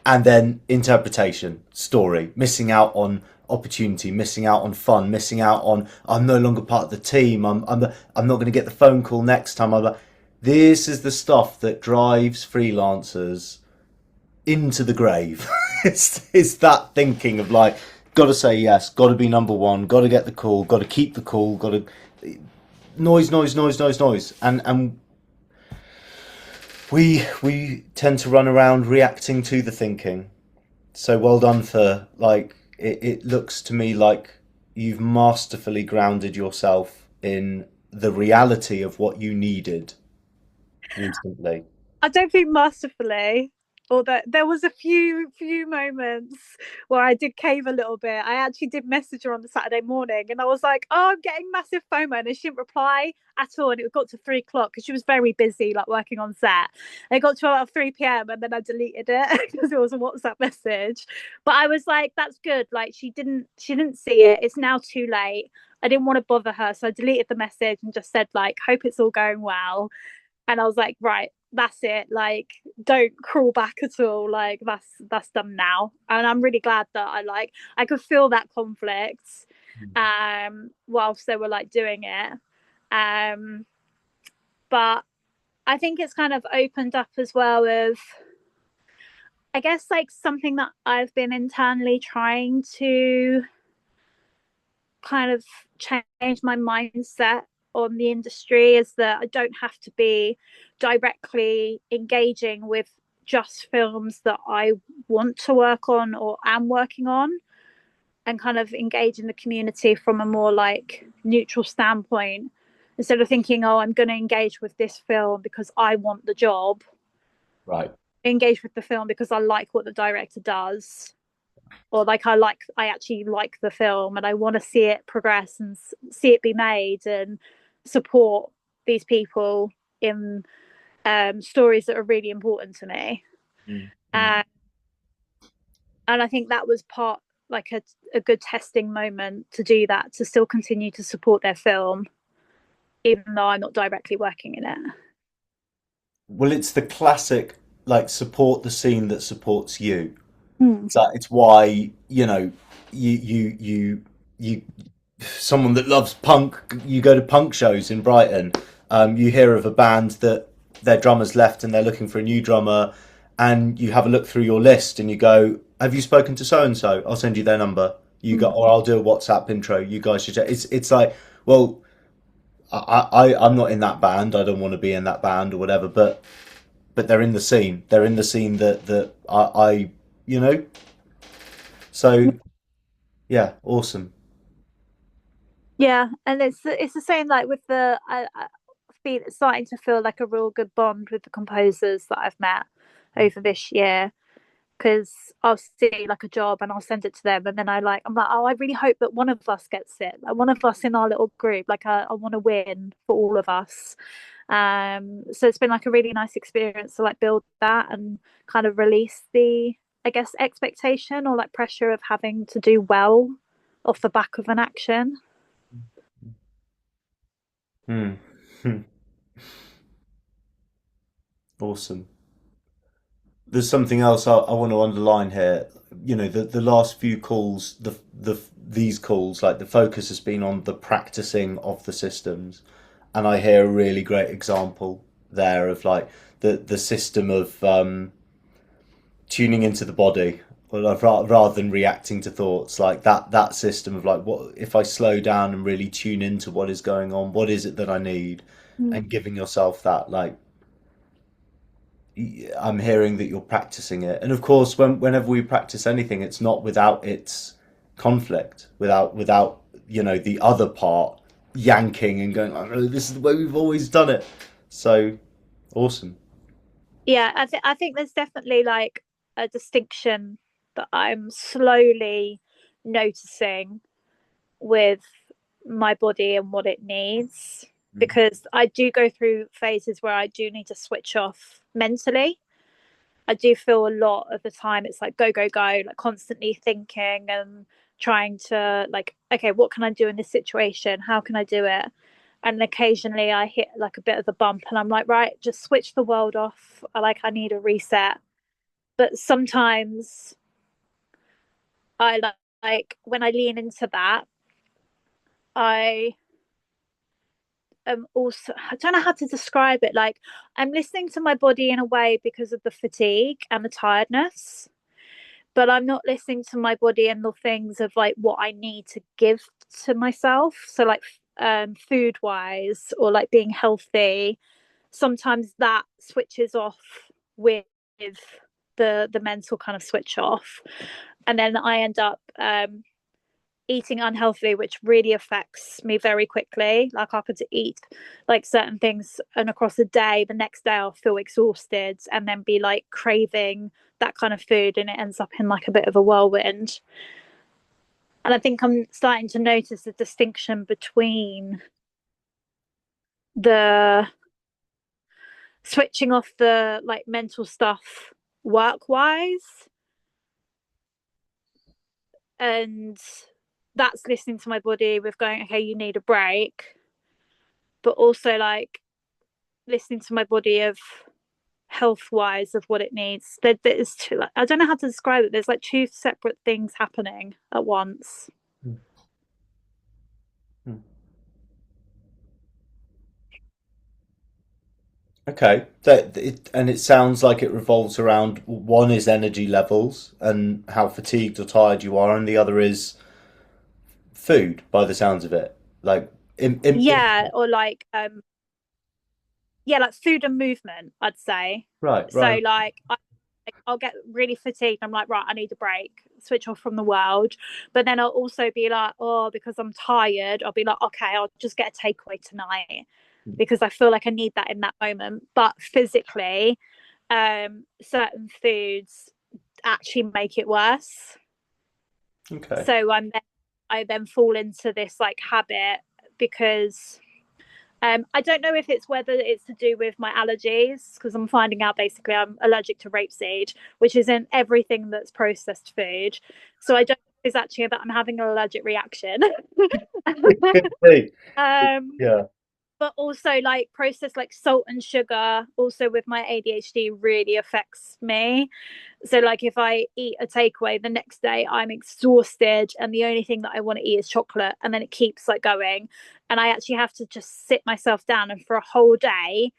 A: and then interpretation, story, missing out on opportunity, missing out on fun, missing out on I'm no longer part of the team. I'm not going to get the phone call next time. This is the stuff that drives freelancers into the grave. It's that thinking of like, got to say yes, got to be number one, got to get the call, got to keep the call, got to noise, noise, noise, noise, noise, and we tend to run around reacting to the thinking. So well done for like it looks to me like you've masterfully grounded yourself in the reality of what you needed recently.
D: I don't think masterfully, although there was a few moments where I did cave a little bit. I actually did message her on the Saturday morning, and I was like, "Oh, I'm getting massive FOMO," and she didn't reply at all. And it got to 3 o'clock because she was very busy, like working on set. And it got to about 3 p.m. and then I deleted it because it was a WhatsApp message. But I was like, "That's good." Like she didn't see it. It's now too late. I didn't want to bother her, so I deleted the message and just said like, "Hope it's all going well." And I was like, right, that's it. Like, don't crawl back at all. Like, that's done now. And I'm really glad that I could feel that conflict whilst they were like doing it. Um but I think it's kind of opened up as well with, I guess, like something that I've been internally trying to kind of change my mindset on the industry, is that I don't have to be directly engaging with just films that I want to work on or am working on, and kind of engage in the community from a more like neutral standpoint, instead of thinking, oh, I'm going to engage with this film because I want the job.
A: Right.
D: Engage with the film because I like what the director does, or like I actually like the film and I want to see it progress and see it be made, and support these people in stories that are really important to me.
A: Mm-hmm.
D: And I think that was part, like a good testing moment to do that, to still continue to support their film even though I'm not directly working in it.
A: Well, it's the classic like support the scene that supports you.
D: Hmm.
A: So it's why you someone that loves punk, you go to punk shows in Brighton. You hear of a band that their drummer's left and they're looking for a new drummer, and you have a look through your list and you go, "Have you spoken to so and so? I'll send you their number." You go, or I'll do a WhatsApp intro. You guys should. It's like, well, I'm not in that band. I don't want to be in that band or whatever. But they're in the scene. They're in the scene that I you know. So yeah, awesome.
D: Yeah, and it's the same like with the I feel it's starting to feel like a real good bond with the composers that I've met over this year, because I'll see like a job and I'll send it to them, and then I'm like, oh, I really hope that one of us gets it, like one of us in our little group, like I want to win for all of us. So it's been like a really nice experience to like build that and kind of release the, I guess, expectation or like pressure of having to do well off the back of an action.
A: Hmm. Hmm. Awesome. There's something else I want to underline here. You know, the last few calls, these calls, like the focus has been on the practicing of the systems, and I hear a really great example there of like the system of tuning into the body, or like, rather than reacting to thoughts, like that system of like, what if I slow down and really tune into what is going on? What is it that I need?
D: Mm.
A: And giving yourself that, like, I'm hearing that you're practicing it, and of course, whenever we practice anything, it's not without its conflict, without you know the other part yanking and going, "Oh, no, this is the way we've always done it." So awesome.
D: Yeah, I think there's definitely like a distinction that I'm slowly noticing with my body and what it needs, because I do go through phases where I do need to switch off mentally. I do feel a lot of the time it's like go, go, go, like constantly thinking and trying to like, okay, what can I do in this situation? How can I do it? And occasionally I hit like a bit of a bump and I'm like, right, just switch the world off. I need a reset. But sometimes I like when I lean into that, I also, I don't know how to describe it. Like I'm listening to my body in a way because of the fatigue and the tiredness, but I'm not listening to my body and the things of like what I need to give to myself. So like food wise or like being healthy, sometimes that switches off with the mental kind of switch off, and then I end up eating unhealthy, which really affects me very quickly. Like I could eat like certain things and across the day, the next day I'll feel exhausted and then be like craving that kind of food, and it ends up in like a bit of a whirlwind. And I think I'm starting to notice the distinction between the switching off the like mental stuff work wise, and that's listening to my body with going, okay, you need a break, but also like listening to my body of health wise of what it needs. There's two, like, I don't know how to describe it. There's like two separate things happening at once.
A: Okay, and it sounds like it revolves around one is energy levels and how fatigued or tired you are, and the other is food. By the sounds of it, like
D: Yeah, or like yeah, like food and movement, I'd say.
A: right,
D: So
A: right.
D: I'll get really fatigued. I'm like, right, I need a break, switch off from the world. But then I'll also be like, oh, because I'm tired, I'll be like, okay, I'll just get a takeaway tonight because I feel like I need that in that moment. But physically, certain foods actually make it worse.
A: Okay.
D: So I then fall into this like habit because I don't know if it's whether it's to do with my allergies, because I'm finding out basically I'm allergic to rapeseed, which is in everything that's processed food. So I don't know if it's actually that I'm having an allergic reaction.
A: It could be.
D: um,
A: Yeah.
D: but also like processed like salt and sugar, also with my ADHD, really affects me. So like if I eat a takeaway the next day, I'm exhausted and the only thing that I want to eat is chocolate, and then it keeps like going. And I actually have to just sit myself down and for a whole day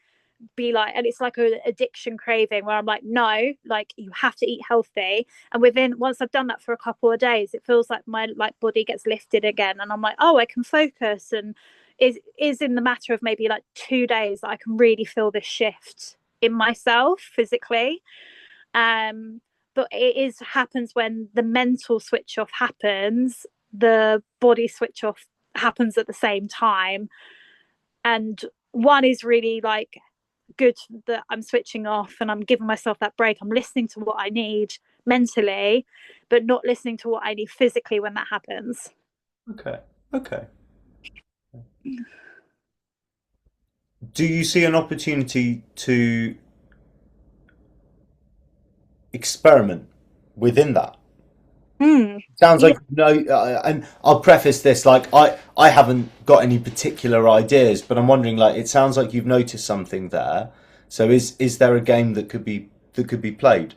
D: be like, and it's like an addiction craving where I'm like, no, like you have to eat healthy. And within once I've done that for a couple of days, it feels like my like body gets lifted again, and I'm like, oh, I can focus. And is in the matter of maybe like 2 days that I can really feel this shift in myself physically. But it is happens when the mental switch off happens, the body switch off happens at the same time. And one is really like good that I'm switching off and I'm giving myself that break. I'm listening to what I need mentally, but not listening to what I need physically when that happens.
A: Okay. Okay. do you see an opportunity to experiment within that?
D: Hmm.
A: Sounds
D: Yeah.
A: like no, and I'll preface this like I haven't got any particular ideas, but I'm wondering like it sounds like you've noticed something there. So is there a game that could be played?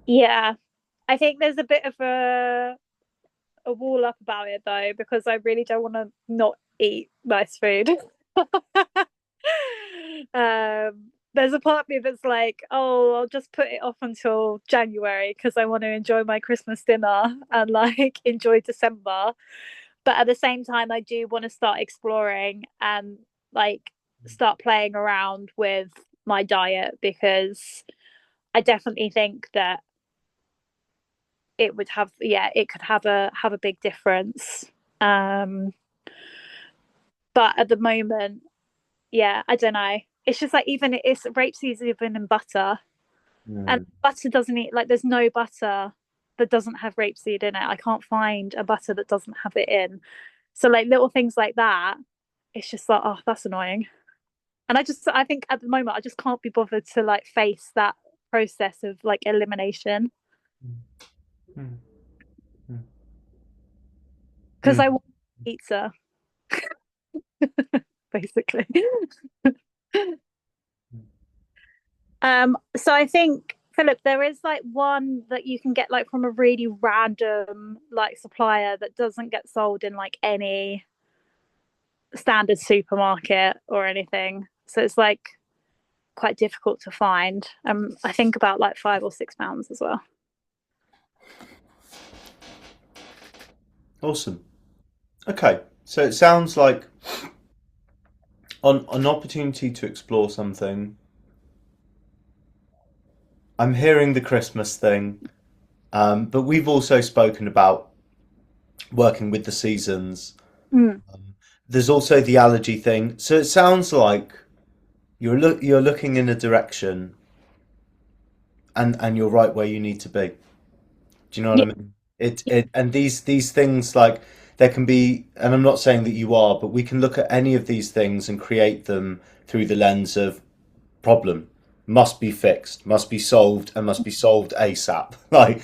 D: Yeah. I think there's a bit of a wall up about it though, because I really don't want to not eat nice food. There's a part of me that's like, oh, I'll just put it off until January because I want to enjoy my Christmas dinner and like enjoy December. But at the same time, I do want to start exploring and like start playing around with my diet because I definitely think that it would have, yeah, it could have a big difference. Um, but at the moment, yeah, I don't know. It's just like even it's rapeseed even in butter, and
A: Mm.
D: butter doesn't eat like there's no butter that doesn't have rapeseed in it. I can't find a butter that doesn't have it in. So like little things like that, it's just like oh that's annoying. And I think at the moment I just can't be bothered to like face that process of like elimination
A: Mm. Mm.
D: because I
A: Mm.
D: want pizza basically. So I think Philip, there is like one that you can get like from a really random like supplier that doesn't get sold in like any standard supermarket or anything. So it's like quite difficult to find. I think about like £5 or £6 as well.
A: Awesome. Okay, so it sounds like on an opportunity to explore something. I'm hearing the Christmas thing, but we've also spoken about working with the seasons.
D: Mm.
A: There's also the allergy thing. So it sounds like you're looking in a direction and you're right where you need to be. Do you know what
D: Yeah.
A: I mean? It and these things like there can be, and I'm not saying that you are, but we can look at any of these things and create them through the lens of problem must be fixed, must be solved, and must be solved ASAP. Like,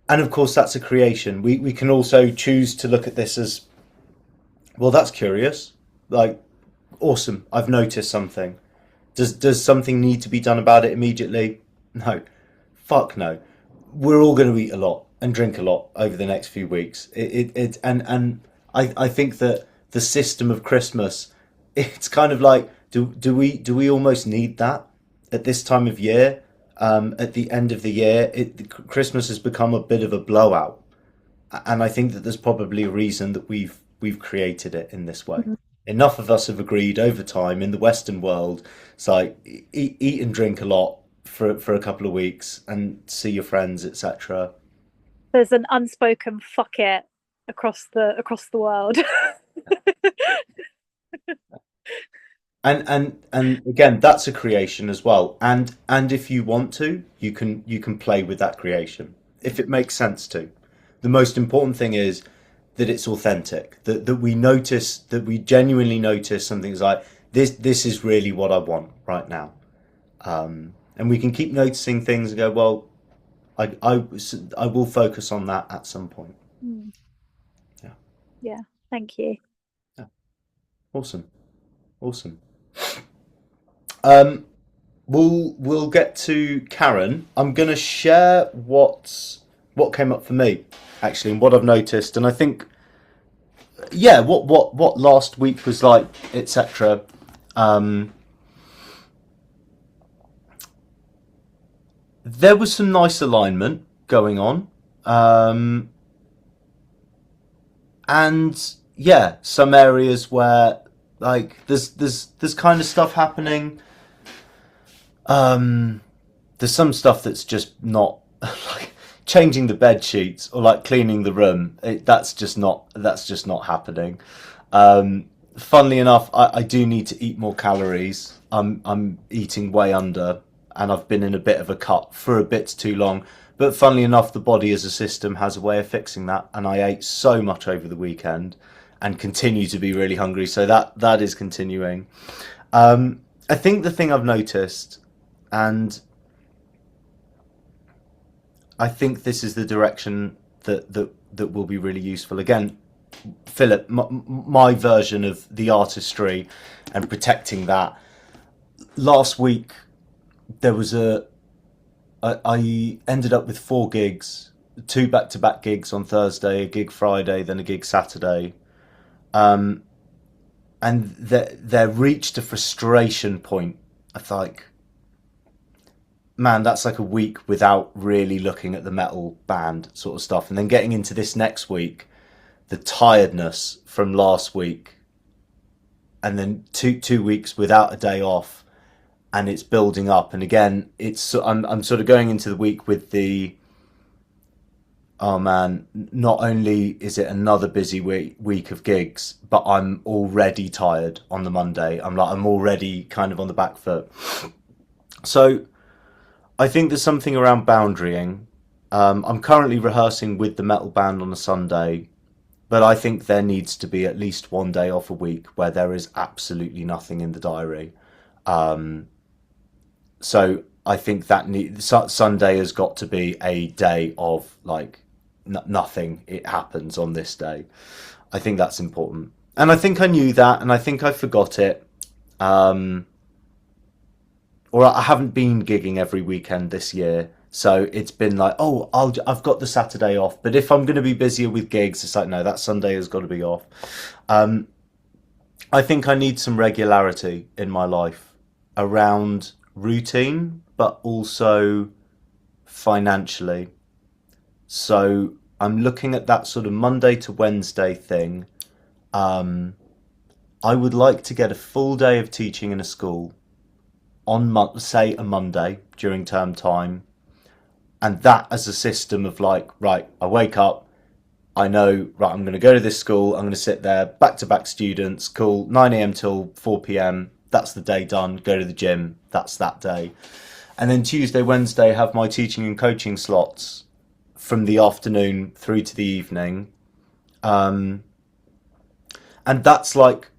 A: and of course that's a creation. We can also choose to look at this as well. That's curious. Like, awesome. I've noticed something. Does something need to be done about it immediately? No. Fuck no. We're all going to eat a lot and drink a lot over the next few weeks. And I think that the system of Christmas, it's kind of like do we almost need that at this time of year? At the end of the year, Christmas has become a bit of a blowout, and I think that there's probably a reason that we've created it in this way.
D: Mm.
A: Enough of us have agreed over time in the Western world. It's like eat and drink a lot for a couple of weeks and see your friends, etc.
D: There's an unspoken fuck it across the world.
A: And again, that's a creation as well. And if you want to, you can play with that creation if it makes sense to. The most important thing is that it's authentic. That we notice, that we genuinely notice something's like this is really what I want right now. And we can keep noticing things and go, well, I will focus on that at some point.
D: Mm.
A: Yeah.
D: Yeah, thank you.
A: Yeah. Awesome. Awesome. Um, we'll get to Karen. I'm gonna share what came up for me actually and what I've noticed, and I think yeah, what last week was like, etc. Um, there was some nice alignment going on, and yeah, some areas where like there's kind of stuff happening. Um, there's some stuff that's just not like changing the bed sheets or like cleaning the room. That's just not happening. Funnily enough, I do need to eat more calories. I'm eating way under, and I've been in a bit of a cut for a bit too long. But funnily enough, the body as a system has a way of fixing that, and I ate so much over the weekend, and continue to be really hungry. So that is continuing. I think the thing I've noticed, and I think this is the direction that will be really useful. Again, Philip, my version of the artistry and protecting that. Last week, there was I ended up with 4 gigs, 2 back-to-back gigs on Thursday, a gig Friday, then a gig Saturday. And there reached a frustration point. I thought, man, that's like a week without really looking at the metal band sort of stuff. And then getting into this next week, the tiredness from last week, and then two weeks without a day off, and it's building up. And again, I'm sort of going into the week with the, oh man, not only is it another busy week of gigs, but I'm already tired on the Monday. I'm already kind of on the back foot. So I think there's something around boundarying. I'm currently rehearsing with the metal band on a Sunday, but I think there needs to be at least one day off a week where there is absolutely nothing in the diary. So I think that Sunday has got to be a day of like nothing. It happens on this day. I think that's important. And I think I knew that, and I think I forgot it. Or I haven't been gigging every weekend this year. So it's been like, oh, I've got the Saturday off. But if I'm going to be busier with gigs, it's like, no, that Sunday has got to be off. I think I need some regularity in my life around routine, but also financially. So I'm looking at that sort of Monday to Wednesday thing. I would like to get a full day of teaching in a school on, say, a Monday during term time. And that as a system of like, right, I wake up, I know, right, I'm going to go to this school, I'm going to sit there, back-to-back students, cool, 9 a.m. till 4 p.m, that's the day done, go to the gym, that's that day. And then Tuesday, Wednesday, have my teaching and coaching slots from the afternoon through to the evening. And that's like,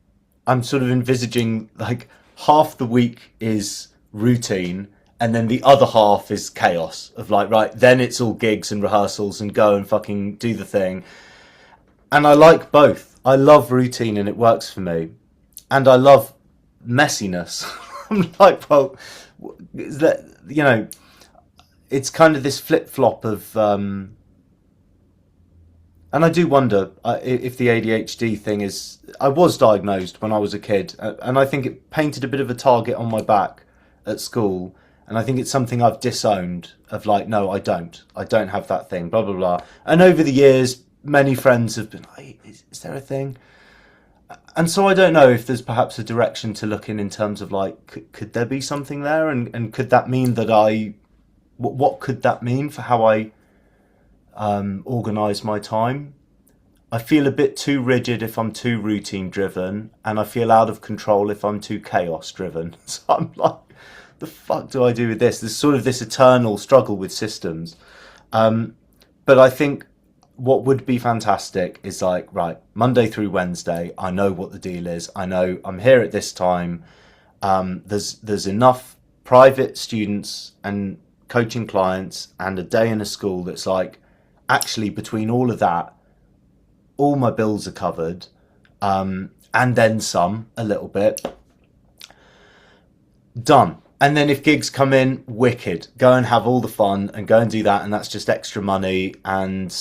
A: I'm sort of envisaging like half the week is routine, and then the other half is chaos of like, right, then it's all gigs and rehearsals and go and fucking do the thing. And I like both. I love routine and it works for me. And I love messiness. I'm like, well, is that, you know, it's kind of this flip-flop of, and I do wonder if the ADHD thing is, I was diagnosed when I was a kid, and I think it painted a bit of a target on my back at school. And I think it's something I've disowned of like, no, I don't have that thing, blah, blah, blah. And over the years, many friends have been like, is there a thing? And so I don't know if there's perhaps a direction to look in terms of like, could there be something there? And could that mean that what could that mean for how I organise my time? I feel a bit too rigid if I'm too routine driven, and I feel out of control if I'm too chaos driven. So I'm like, the fuck do I do with this? There's sort of this eternal struggle with systems. But I think what would be fantastic is like, right, Monday through Wednesday, I know what the deal is. I know I'm here at this time. There's enough private students and coaching clients and a day in a school that's like, actually between all of that, all my bills are covered, and then some, a little bit. Done. And then if gigs come in, wicked. Go and have all the fun and go and do that, and that's just extra money and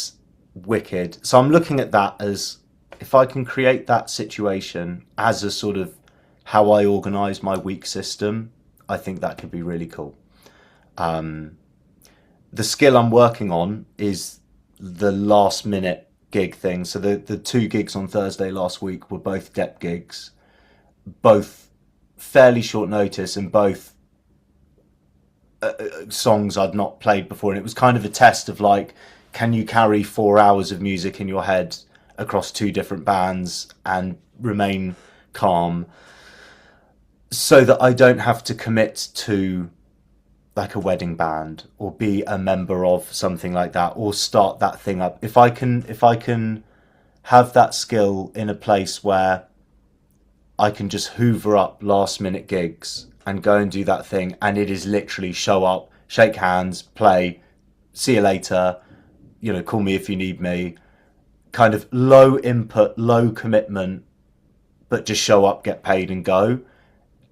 A: wicked. So I'm looking at that as, if I can create that situation as a sort of how I organise my week system, I think that could be really cool. The skill I'm working on is the last minute gig thing. So the 2 gigs on Thursday last week were both dep gigs, both fairly short notice, and both songs I'd not played before. And it was kind of a test of like, can you carry 4 hours of music in your head across 2 different bands and remain calm, so that I don't have to commit to like a wedding band or be a member of something like that or start that thing up. If I can have that skill in a place where I can just hoover up last minute gigs and go and do that thing, and it is literally show up, shake hands, play, see you later, call me if you need me. Kind of low input, low commitment, but just show up, get paid, and go.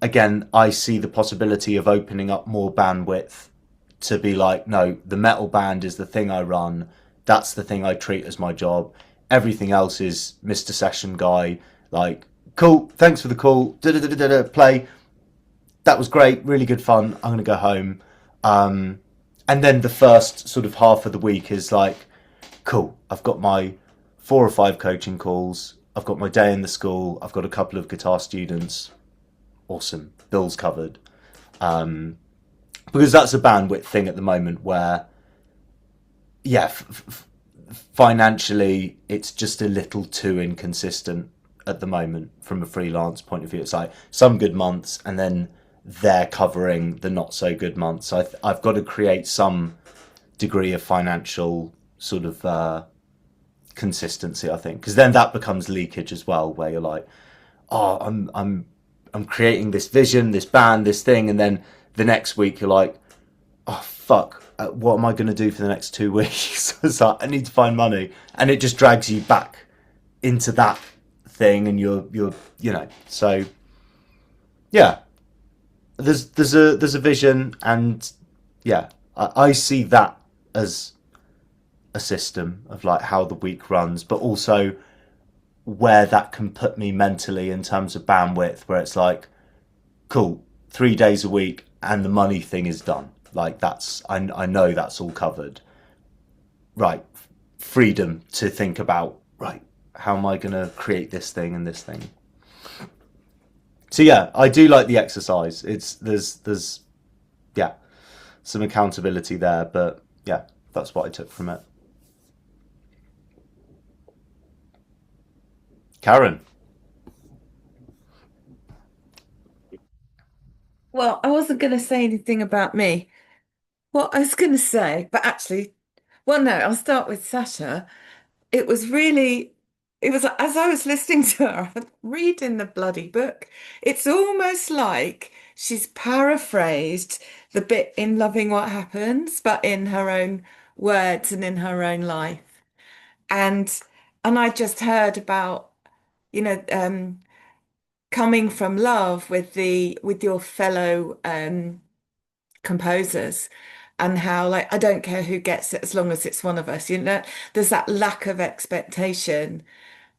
A: Again, I see the possibility of opening up more bandwidth to be like, no, the metal band is the thing I run. That's the thing I treat as my job. Everything else is Mr. Session Guy. Like, cool, thanks for the call. Play. That was great, really good fun. I'm going to go home. And then the first sort of half of the week is like, cool, I've got my 4 or 5 coaching calls. I've got my day in the school. I've got a couple of guitar students. Awesome. Bills covered. Because that's a bandwidth thing at the moment where, yeah, financially, it's just a little too inconsistent at the moment from a freelance point of view. It's like some good months and then they're covering the not so good months. So I've got to create some degree of financial sort of consistency, I think, because then that becomes leakage as well, where you're like, oh, I'm creating this vision, this band, this thing, and then the next week you're like, oh fuck, what am I going to do for the next 2 weeks? It's like, I need to find money, and it just drags you back into that thing, and you're so yeah. There's a vision, and yeah, I see that as a system of like how the week runs, but also where that can put me mentally in terms of bandwidth, where it's like, cool, 3 days a week and the money thing is done. Like I know that's all covered. Right. Freedom to think about, right, how am I going to create this thing and this thing? So yeah, I do like the exercise. There's yeah, some accountability there, but yeah, that's what I took from it. Karen.
B: Well, I wasn't going to say anything about me. What I was going to say, but actually, well, no, I'll start with Sasha. It was really, it was as I was listening to her, reading the bloody book, it's almost like she's paraphrased the bit in Loving What Happens, but in her own words and in her own life. And I just heard about, you know, coming from love with the with your fellow composers, and how like I don't care who gets it as long as it's one of us, there's that lack of expectation,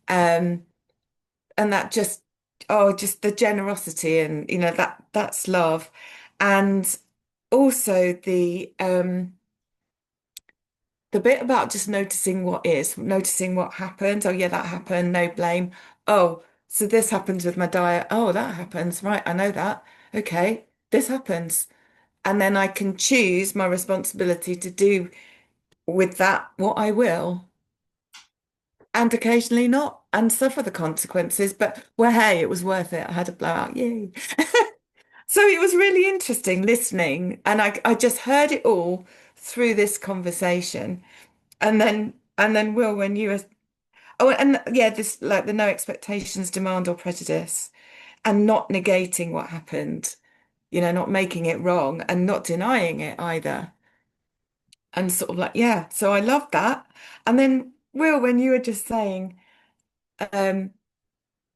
B: um and that just, oh, just the generosity, and that's love. And also the bit about just noticing what is, noticing what happened. Oh yeah, that happened, no blame. Oh, so this happens with my diet. Oh, that happens, right, I know that. Okay, this happens, and then I can choose my responsibility to do with that what I will, and occasionally not, and suffer the consequences. But well, hey, it was worth it. I had a blowout. Yay. So it was really interesting listening, and I just heard it all through this conversation. And then Will, when you were, oh, and yeah, this like the no expectations, demand or prejudice, and not negating what happened, not making it wrong and not denying it either. And sort of like, yeah, so I love that. And then Will, when you were just saying, um,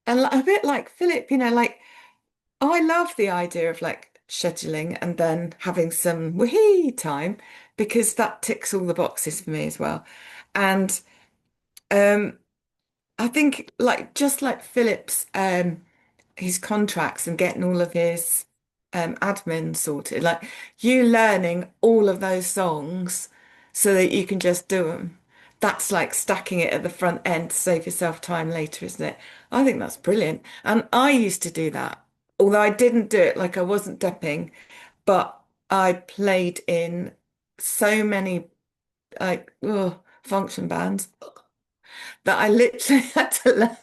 B: and a bit like Philip, like I love the idea of like scheduling and then having some wee time, because that ticks all the boxes for me as well. And um, I think like just like Philip's his contracts and getting all of his admin sorted, like you learning all of those songs so that you can just do them. That's like stacking it at the front end to save yourself time later, isn't it? I think that's brilliant. And I used to do that, although I didn't do it like I wasn't depping, but I played in so many like function bands that I literally had to learn.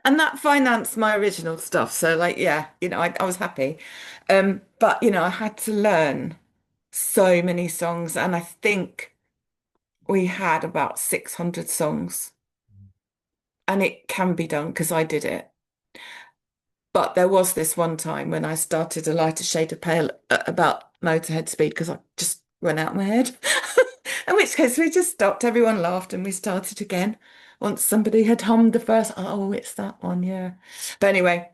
B: And that financed my original stuff. So like, yeah, I was happy. But I had to learn so many songs, and I think we had about 600 songs. and it can be done because I did it. But there was this one time when I started a lighter shade of pale about motorhead speed because I just went out of my head. In which case we just stopped, everyone laughed, and we started again. Once somebody had hummed the first, oh, it's that one, yeah. But anyway,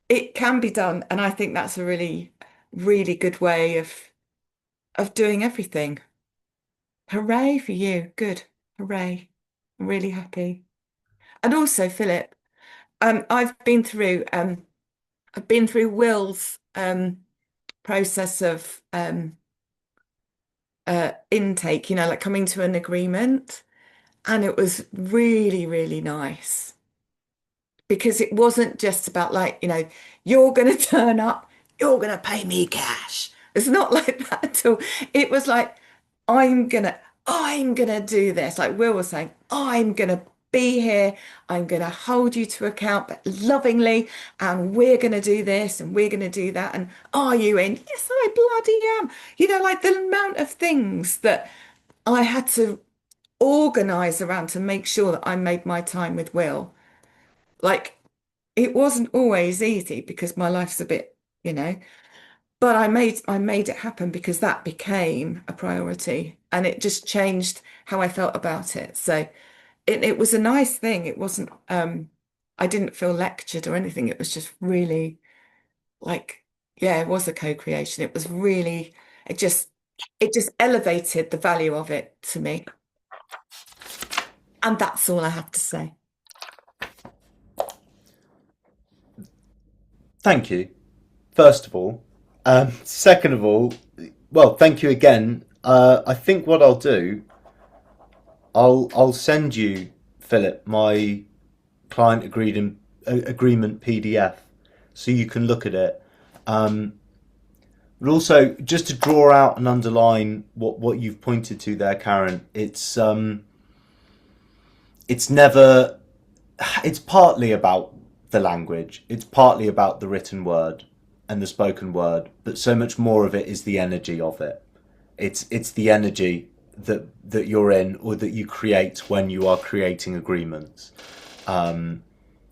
B: it can be done, and I think that's a really, really good way of doing everything. Hooray for you. Good. Hooray. I'm really happy. And also, Philip, I've been through Will's process of intake, like coming to an agreement. And it was really, really nice because it wasn't just about like, you're going to turn up, you're going to pay me cash. It's not like that at all. It was like, I'm gonna, I'm gonna do this. Like Will was saying, I'm gonna be here. I'm gonna hold you to account, but lovingly, and we're gonna do this and we're gonna do that. And are you in? Yes, I bloody am. Like the amount of things that I had to organize around to make sure that I made my time with Will. Like it wasn't always easy because my life's a bit, but I made it happen because that became a priority and it just changed how I felt about it. So it was a nice thing. It wasn't I didn't feel lectured or anything. It was just really like, yeah, it was a co-creation. It was really it just it just elevated the value of it to me. And that's all I have to say.
A: Thank you, first of all. Second of all, well, thank you again. I think what I'll do, I'll send you, Philip, my client agreement PDF, so you can look at it. But also, just to draw out and underline what you've pointed to there, Karen, it's never, it's partly about the language, it's partly about the written word and the spoken word, but so much more of it is the energy of it. It's the energy that you're in or that you create when you are creating agreements. And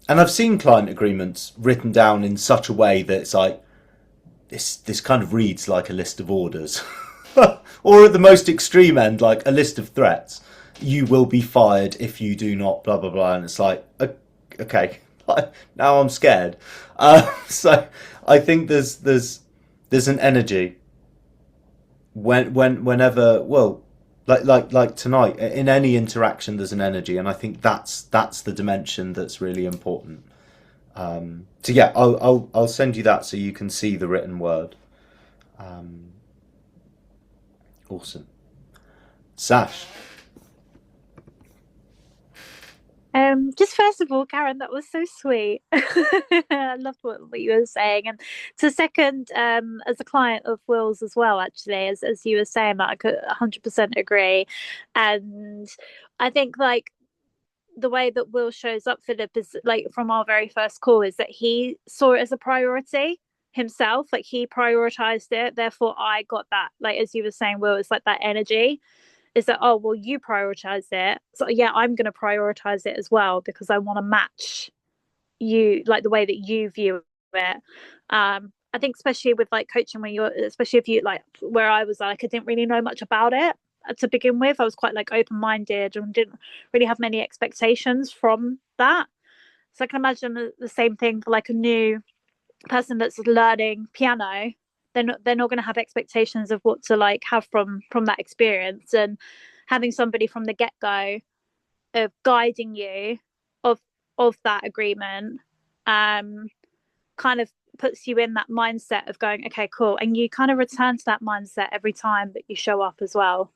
A: I've seen client agreements written down in such a way that it's like this kind of reads like a list of orders. Or at the most extreme end, like a list of threats. You will be fired if you do not blah blah blah, and it's like okay, now I'm scared. So I think there's an energy whenever, well, like tonight, in any interaction there's an energy, and I think that's the dimension that's really important. So yeah, I'll send you that so you can see the written word. Awesome. Sash.
D: Just first of all, Karen, that was so sweet. I loved what you were saying. And to second, as a client of Will's as well, actually, as you were saying, that I could 100% agree. And I think like the way that Will shows up, Philip, is like from our very first call, is that he saw it as a priority himself. Like he prioritized it. Therefore, I got that. Like as you were saying, Will, it's like that energy is that, oh, well, you prioritize it. So, yeah, I'm going to prioritize it as well because I want to match you, like the way that you view it. I think, especially with like coaching, when you're, especially if you like where I was like, I didn't really know much about it to begin with. I was quite like open minded and didn't really have many expectations from that. So I can imagine the same thing for like a new person that's learning piano. They're not going to have expectations of what to like have from that experience, and having somebody from the get-go of guiding you of that agreement kind of puts you in that mindset of going, okay, cool, and you kind of return to that mindset every time that you show up as well.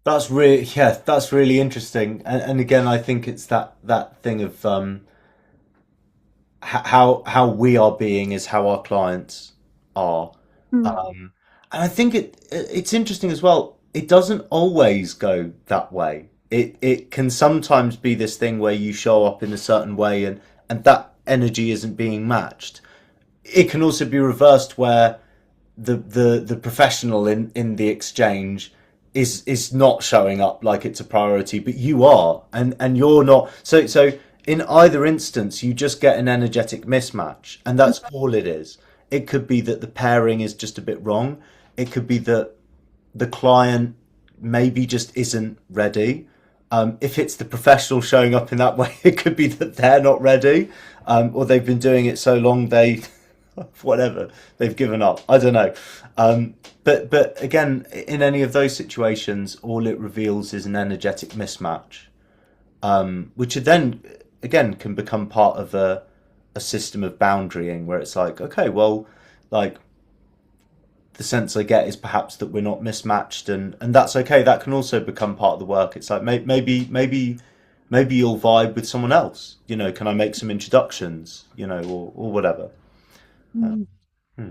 A: That's really, yeah, that's really interesting. And again, I think it's that thing of how we are being is how our clients are.
D: Mm.
A: And I think it's interesting as well. It doesn't always go that way. It can sometimes be this thing where you show up in a certain way and that energy isn't being matched. It can also be reversed where the professional in the exchange is not showing up like it's a priority, but you are, and you're not. So in either instance, you just get an energetic mismatch, and that's all it is. It could be that the pairing is just a bit wrong. It could be that the client maybe just isn't ready. If it's the professional showing up in that way, it could be that they're not ready, or they've been doing it so long they, whatever, they've given up. I don't know. But again, in any of those situations, all it reveals is an energetic mismatch, which then again can become part of a system of boundarying where it's like, okay, well, like the sense I get is perhaps that we're not mismatched, and that's okay. That can also become part of the work. It's like maybe you'll vibe with someone else. You know, can I make some introductions? You know, or whatever.
D: Mm.
A: Hmm.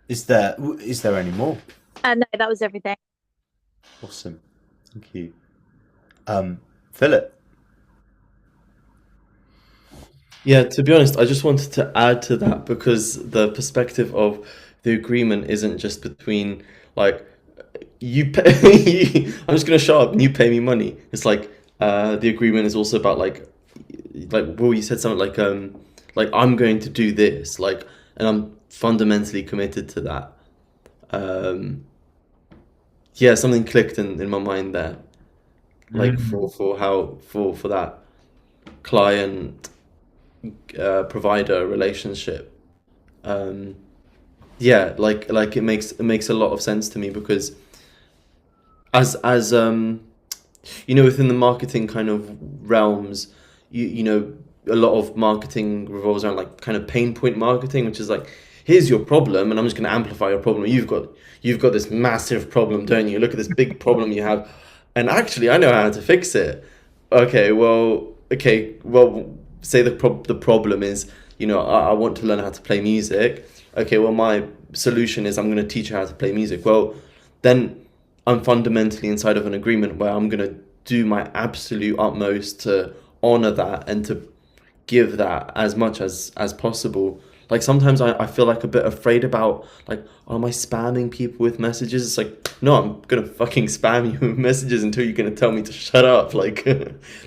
A: Is there any more?
D: No, that was everything.
A: Awesome, thank you, Philip.
C: Yeah, to be honest, I just wanted to add to that because the perspective of the agreement isn't just between like you pay. I'm just gonna show up and you pay me money. It's like the agreement is also about like Will, you said something like I'm going to do this and I'm fundamentally committed to that. Um, yeah, something clicked in my mind there, like for that client provider relationship. Um, yeah, like it makes a lot of sense to me because as within the marketing kind of realms, a lot of marketing revolves around like kind of pain point marketing, which is like, here's your problem and I'm just going to amplify your problem. You've got this massive problem, don't you? Look at this big problem you have, and actually I know how to fix it. Okay, well, say the problem is, I want to learn how to play music. Okay, well, my solution is I'm going to teach you how to play music. Well, then I'm fundamentally inside of an agreement where I'm going to do my absolute utmost to honor that and to give that as much as possible. Like sometimes I feel like a bit afraid about like, oh, am I spamming people with messages? It's like, no, I'm gonna fucking spam you with messages until you're gonna tell me to shut up. Like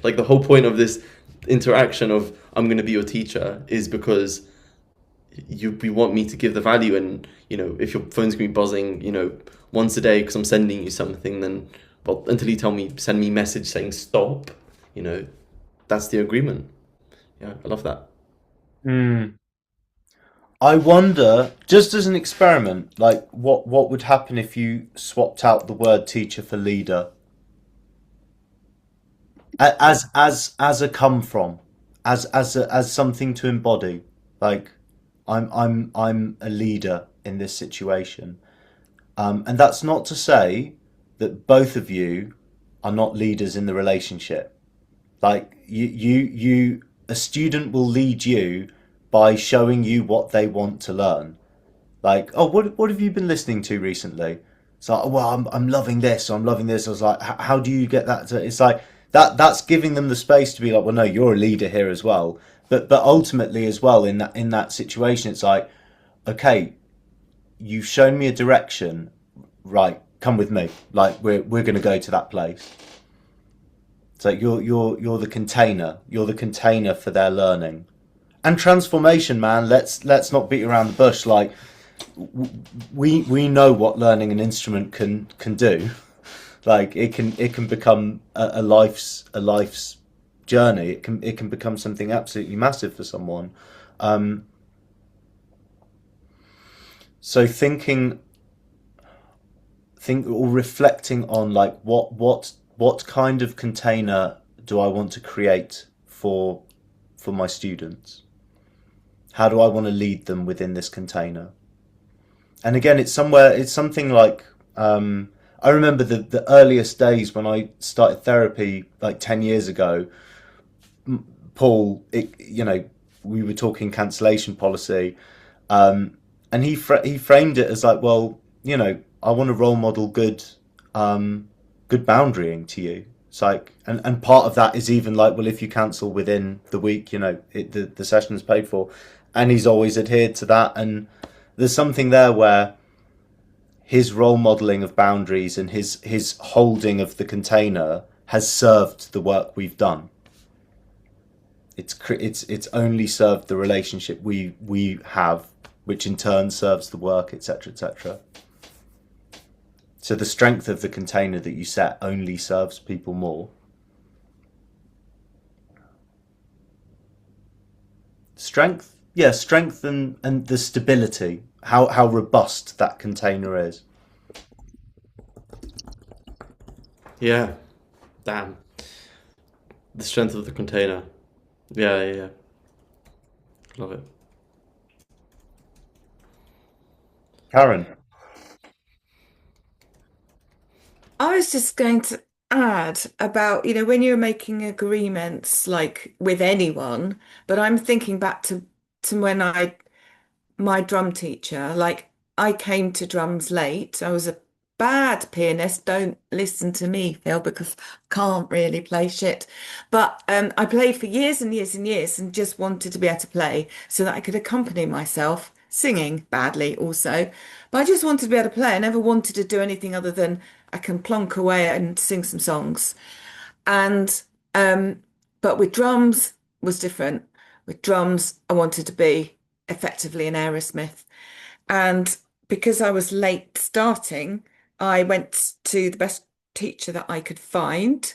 C: like the whole point of this interaction of I'm gonna be your teacher is because you want me to give the value, and if your phone's gonna be buzzing once a day because I'm sending you something, then well, until you send me message saying stop, that's the agreement. Yeah, I love that.
A: Hmm. I wonder, just as an experiment, like what would happen if you swapped out the word teacher for leader, as a come from, as something to embody. Like I'm a leader in this situation, and that's not to say that both of you are not leaders in the relationship. Like a student will lead you by showing you what they want to learn. Like, oh, what have you been listening to recently? It's like, oh, well, I'm loving this, or I'm loving this. I was like, how do you get that to? It's like that's giving them the space to be like, well, no, you're a leader here as well. But ultimately as well in that situation, it's like, okay, you've shown me a direction, right? Come with me. Like we're gonna go to that place. It's like you're the container. You're the container for their learning and transformation, man. Let's not beat around the bush. Like we know what learning an instrument can do. Like it can become a life's journey. It can become something absolutely massive for someone. Um, so think or reflecting on like what kind of container do I want to create for my students? How do I want to lead them within this container? And again, it's something like, I remember the earliest days when I started therapy like 10 years ago. Paul, we were talking cancellation policy, and he framed it as like, well, I want to role model good boundarying to you. It's like, and part of that is even like, well, if you cancel within the week, the session's paid for, and he's always adhered to that. And there's something there where his role modeling of boundaries and his holding of the container has served the work we've done. It's only served the relationship we have, which in turn serves the work, etc., etc. So the strength of the container that you set only serves people more. Strength, yeah, strength and the stability, how robust that container is.
C: Yeah, damn. The strength of the container. Yeah, yeah, yeah. Love it.
A: Karen.
B: I was just going to add about, when you're making agreements like with anyone, but I'm thinking back to when my drum teacher, like I came to drums late. I was a bad pianist. Don't listen to me, Phil, because I can't really play shit. But I played for years and years and years and just wanted to be able to play so that I could accompany myself, singing badly also. But I just wanted to be able to play. I never wanted to do anything other than I can plonk away and sing some songs. And but with drums was different. With drums, I wanted to be effectively an Aerosmith. And because I was late starting, I went to the best teacher that I could find.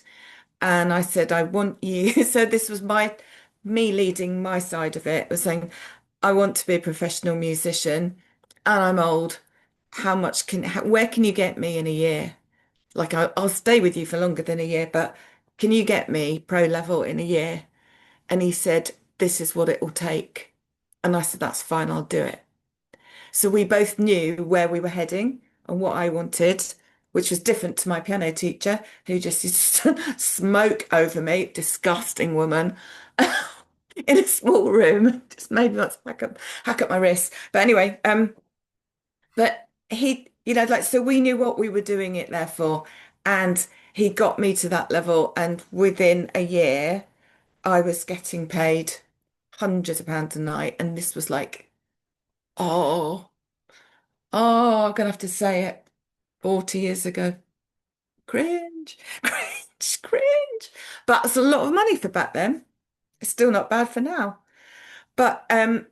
B: And I said, I want you. So this was me leading my side of it, was saying, I want to be a professional musician and I'm old. Where can you get me in a year? Like I'll stay with you for longer than a year, but can you get me pro level in a year? And he said, this is what it will take. And I said, that's fine, I'll do it. So we both knew where we were heading and what I wanted, which was different to my piano teacher, who just used to smoke over me, disgusting woman, in a small room. Just made me want to hack up my wrist. But anyway, but he, like, so we knew what we were doing it there for. And he got me to that level. And within a year, I was getting paid hundreds of pounds a night. And this was like, oh, I'm gonna have to say it, 40 years ago. Cringe, cringe, cringe. But it's a lot of money for back then. It's still not bad for now. But I'm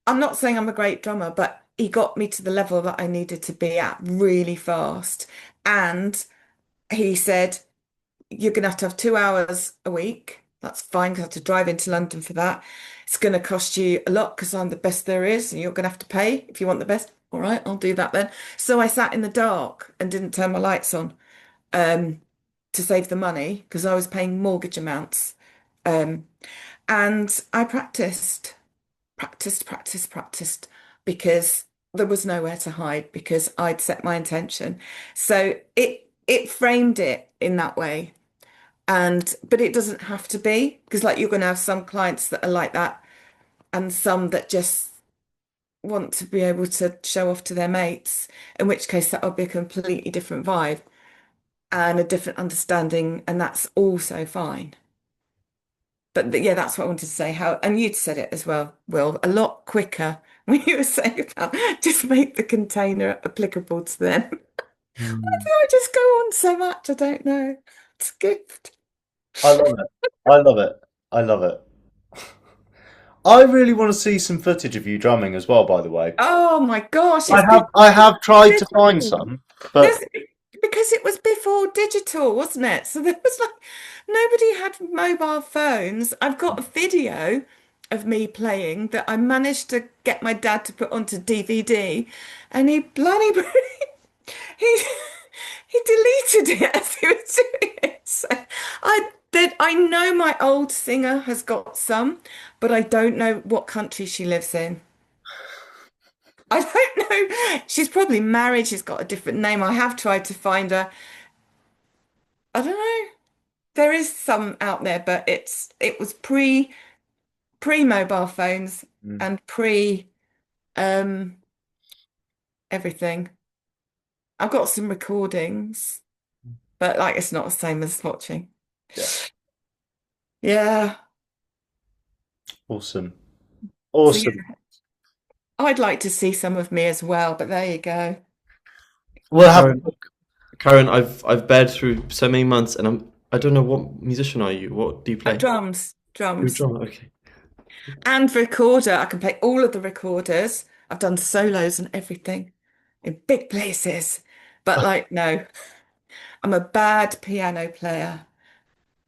B: not saying I'm a great drummer, but he got me to the level that I needed to be at really fast. And he said, you're going to have 2 hours a week. That's fine because I have to drive into London for that. It's going to cost you a lot because I'm the best there is, and you're going to have to pay if you want the best. All right, I'll do that then. So I sat in the dark and didn't turn my lights on um, to save the money because I was paying mortgage amounts. Um, and I practiced because there was nowhere to hide because I'd set my intention. So it framed it in that way. But it doesn't have to be because like you're going to have some clients that are like that and some that just want to be able to show off to their mates, in which case that would be a completely different vibe and a different understanding, and that's also fine. But yeah, that's what I wanted to say. And you'd said it as well, Will, a lot quicker when you were saying about just make the container applicable to them. Why
A: Mm.
B: do I just go on so much? I don't know. It's a gift.
A: I love it. I love it. I love it. I really want to see some footage of you drumming as well, by the way.
B: Oh my gosh,
A: I
B: it's
A: have
B: before
A: I have tried to find
B: digital.
A: some, but
B: There's, because it was before digital, wasn't it? So there was like nobody had mobile phones. I've got a video of me playing that I managed to get my dad to put onto DVD, and he bloody he he deleted it as he was doing it. So I know my old singer has got some, but I don't know what country she lives in. I don't know. She's probably married. She's got a different name. I have tried to find her. I don't know. There is some out there, but it was pre mobile phones
A: mm,
B: and pre um everything. I've got some recordings, but like it's not the same as watching.
A: yeah,
B: Yeah.
A: awesome,
B: So
A: awesome.
B: yeah, I'd like to see some of me as well, but there you go.
A: We'll have.
C: Karen, Karen, I've bared through so many months, and I don't know, what musician are you? What do you play?
B: Drums,
C: You're a
B: drums.
C: drummer, okay.
B: And recorder. I can play all of the recorders. I've done solos and everything in big places. But like, no, I'm a bad piano player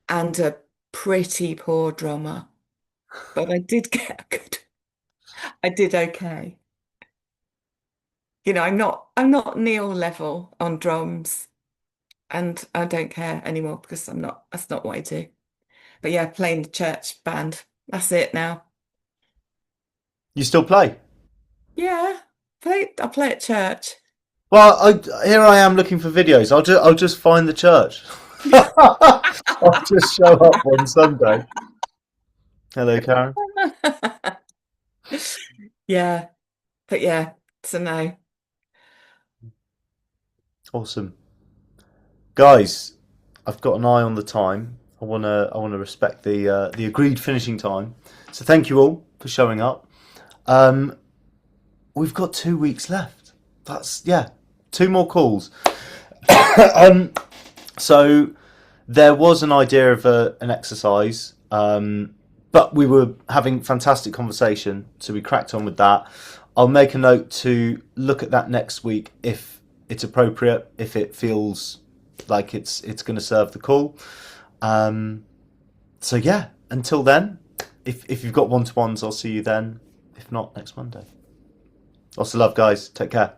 B: and a pretty poor drummer. But I did get good. I did okay. I'm not Neil level on drums, and I don't care anymore because that's not what I do. But yeah, playing the church band. That's it now.
A: You still play?
B: Yeah, I play at church.
A: Well, here I am looking for videos. I'll just find the church. I'll just show up on Sunday. Hello, Karen.
B: Yeah, but yeah, so no.
A: Awesome, guys. I've got an eye on the time. I wanna respect the agreed finishing time. So thank you all for showing up. Um, we've got 2 weeks left. That's, yeah, 2 more calls. um, so there was an idea of an exercise, but we were having fantastic conversation, so we cracked on with that. I'll make a note to look at that next week if it's appropriate, if it feels like it's going to serve the call. So yeah, until then, if you've got one-to-ones, I'll see you then. If not, next Monday. Lots of love, guys. Take care.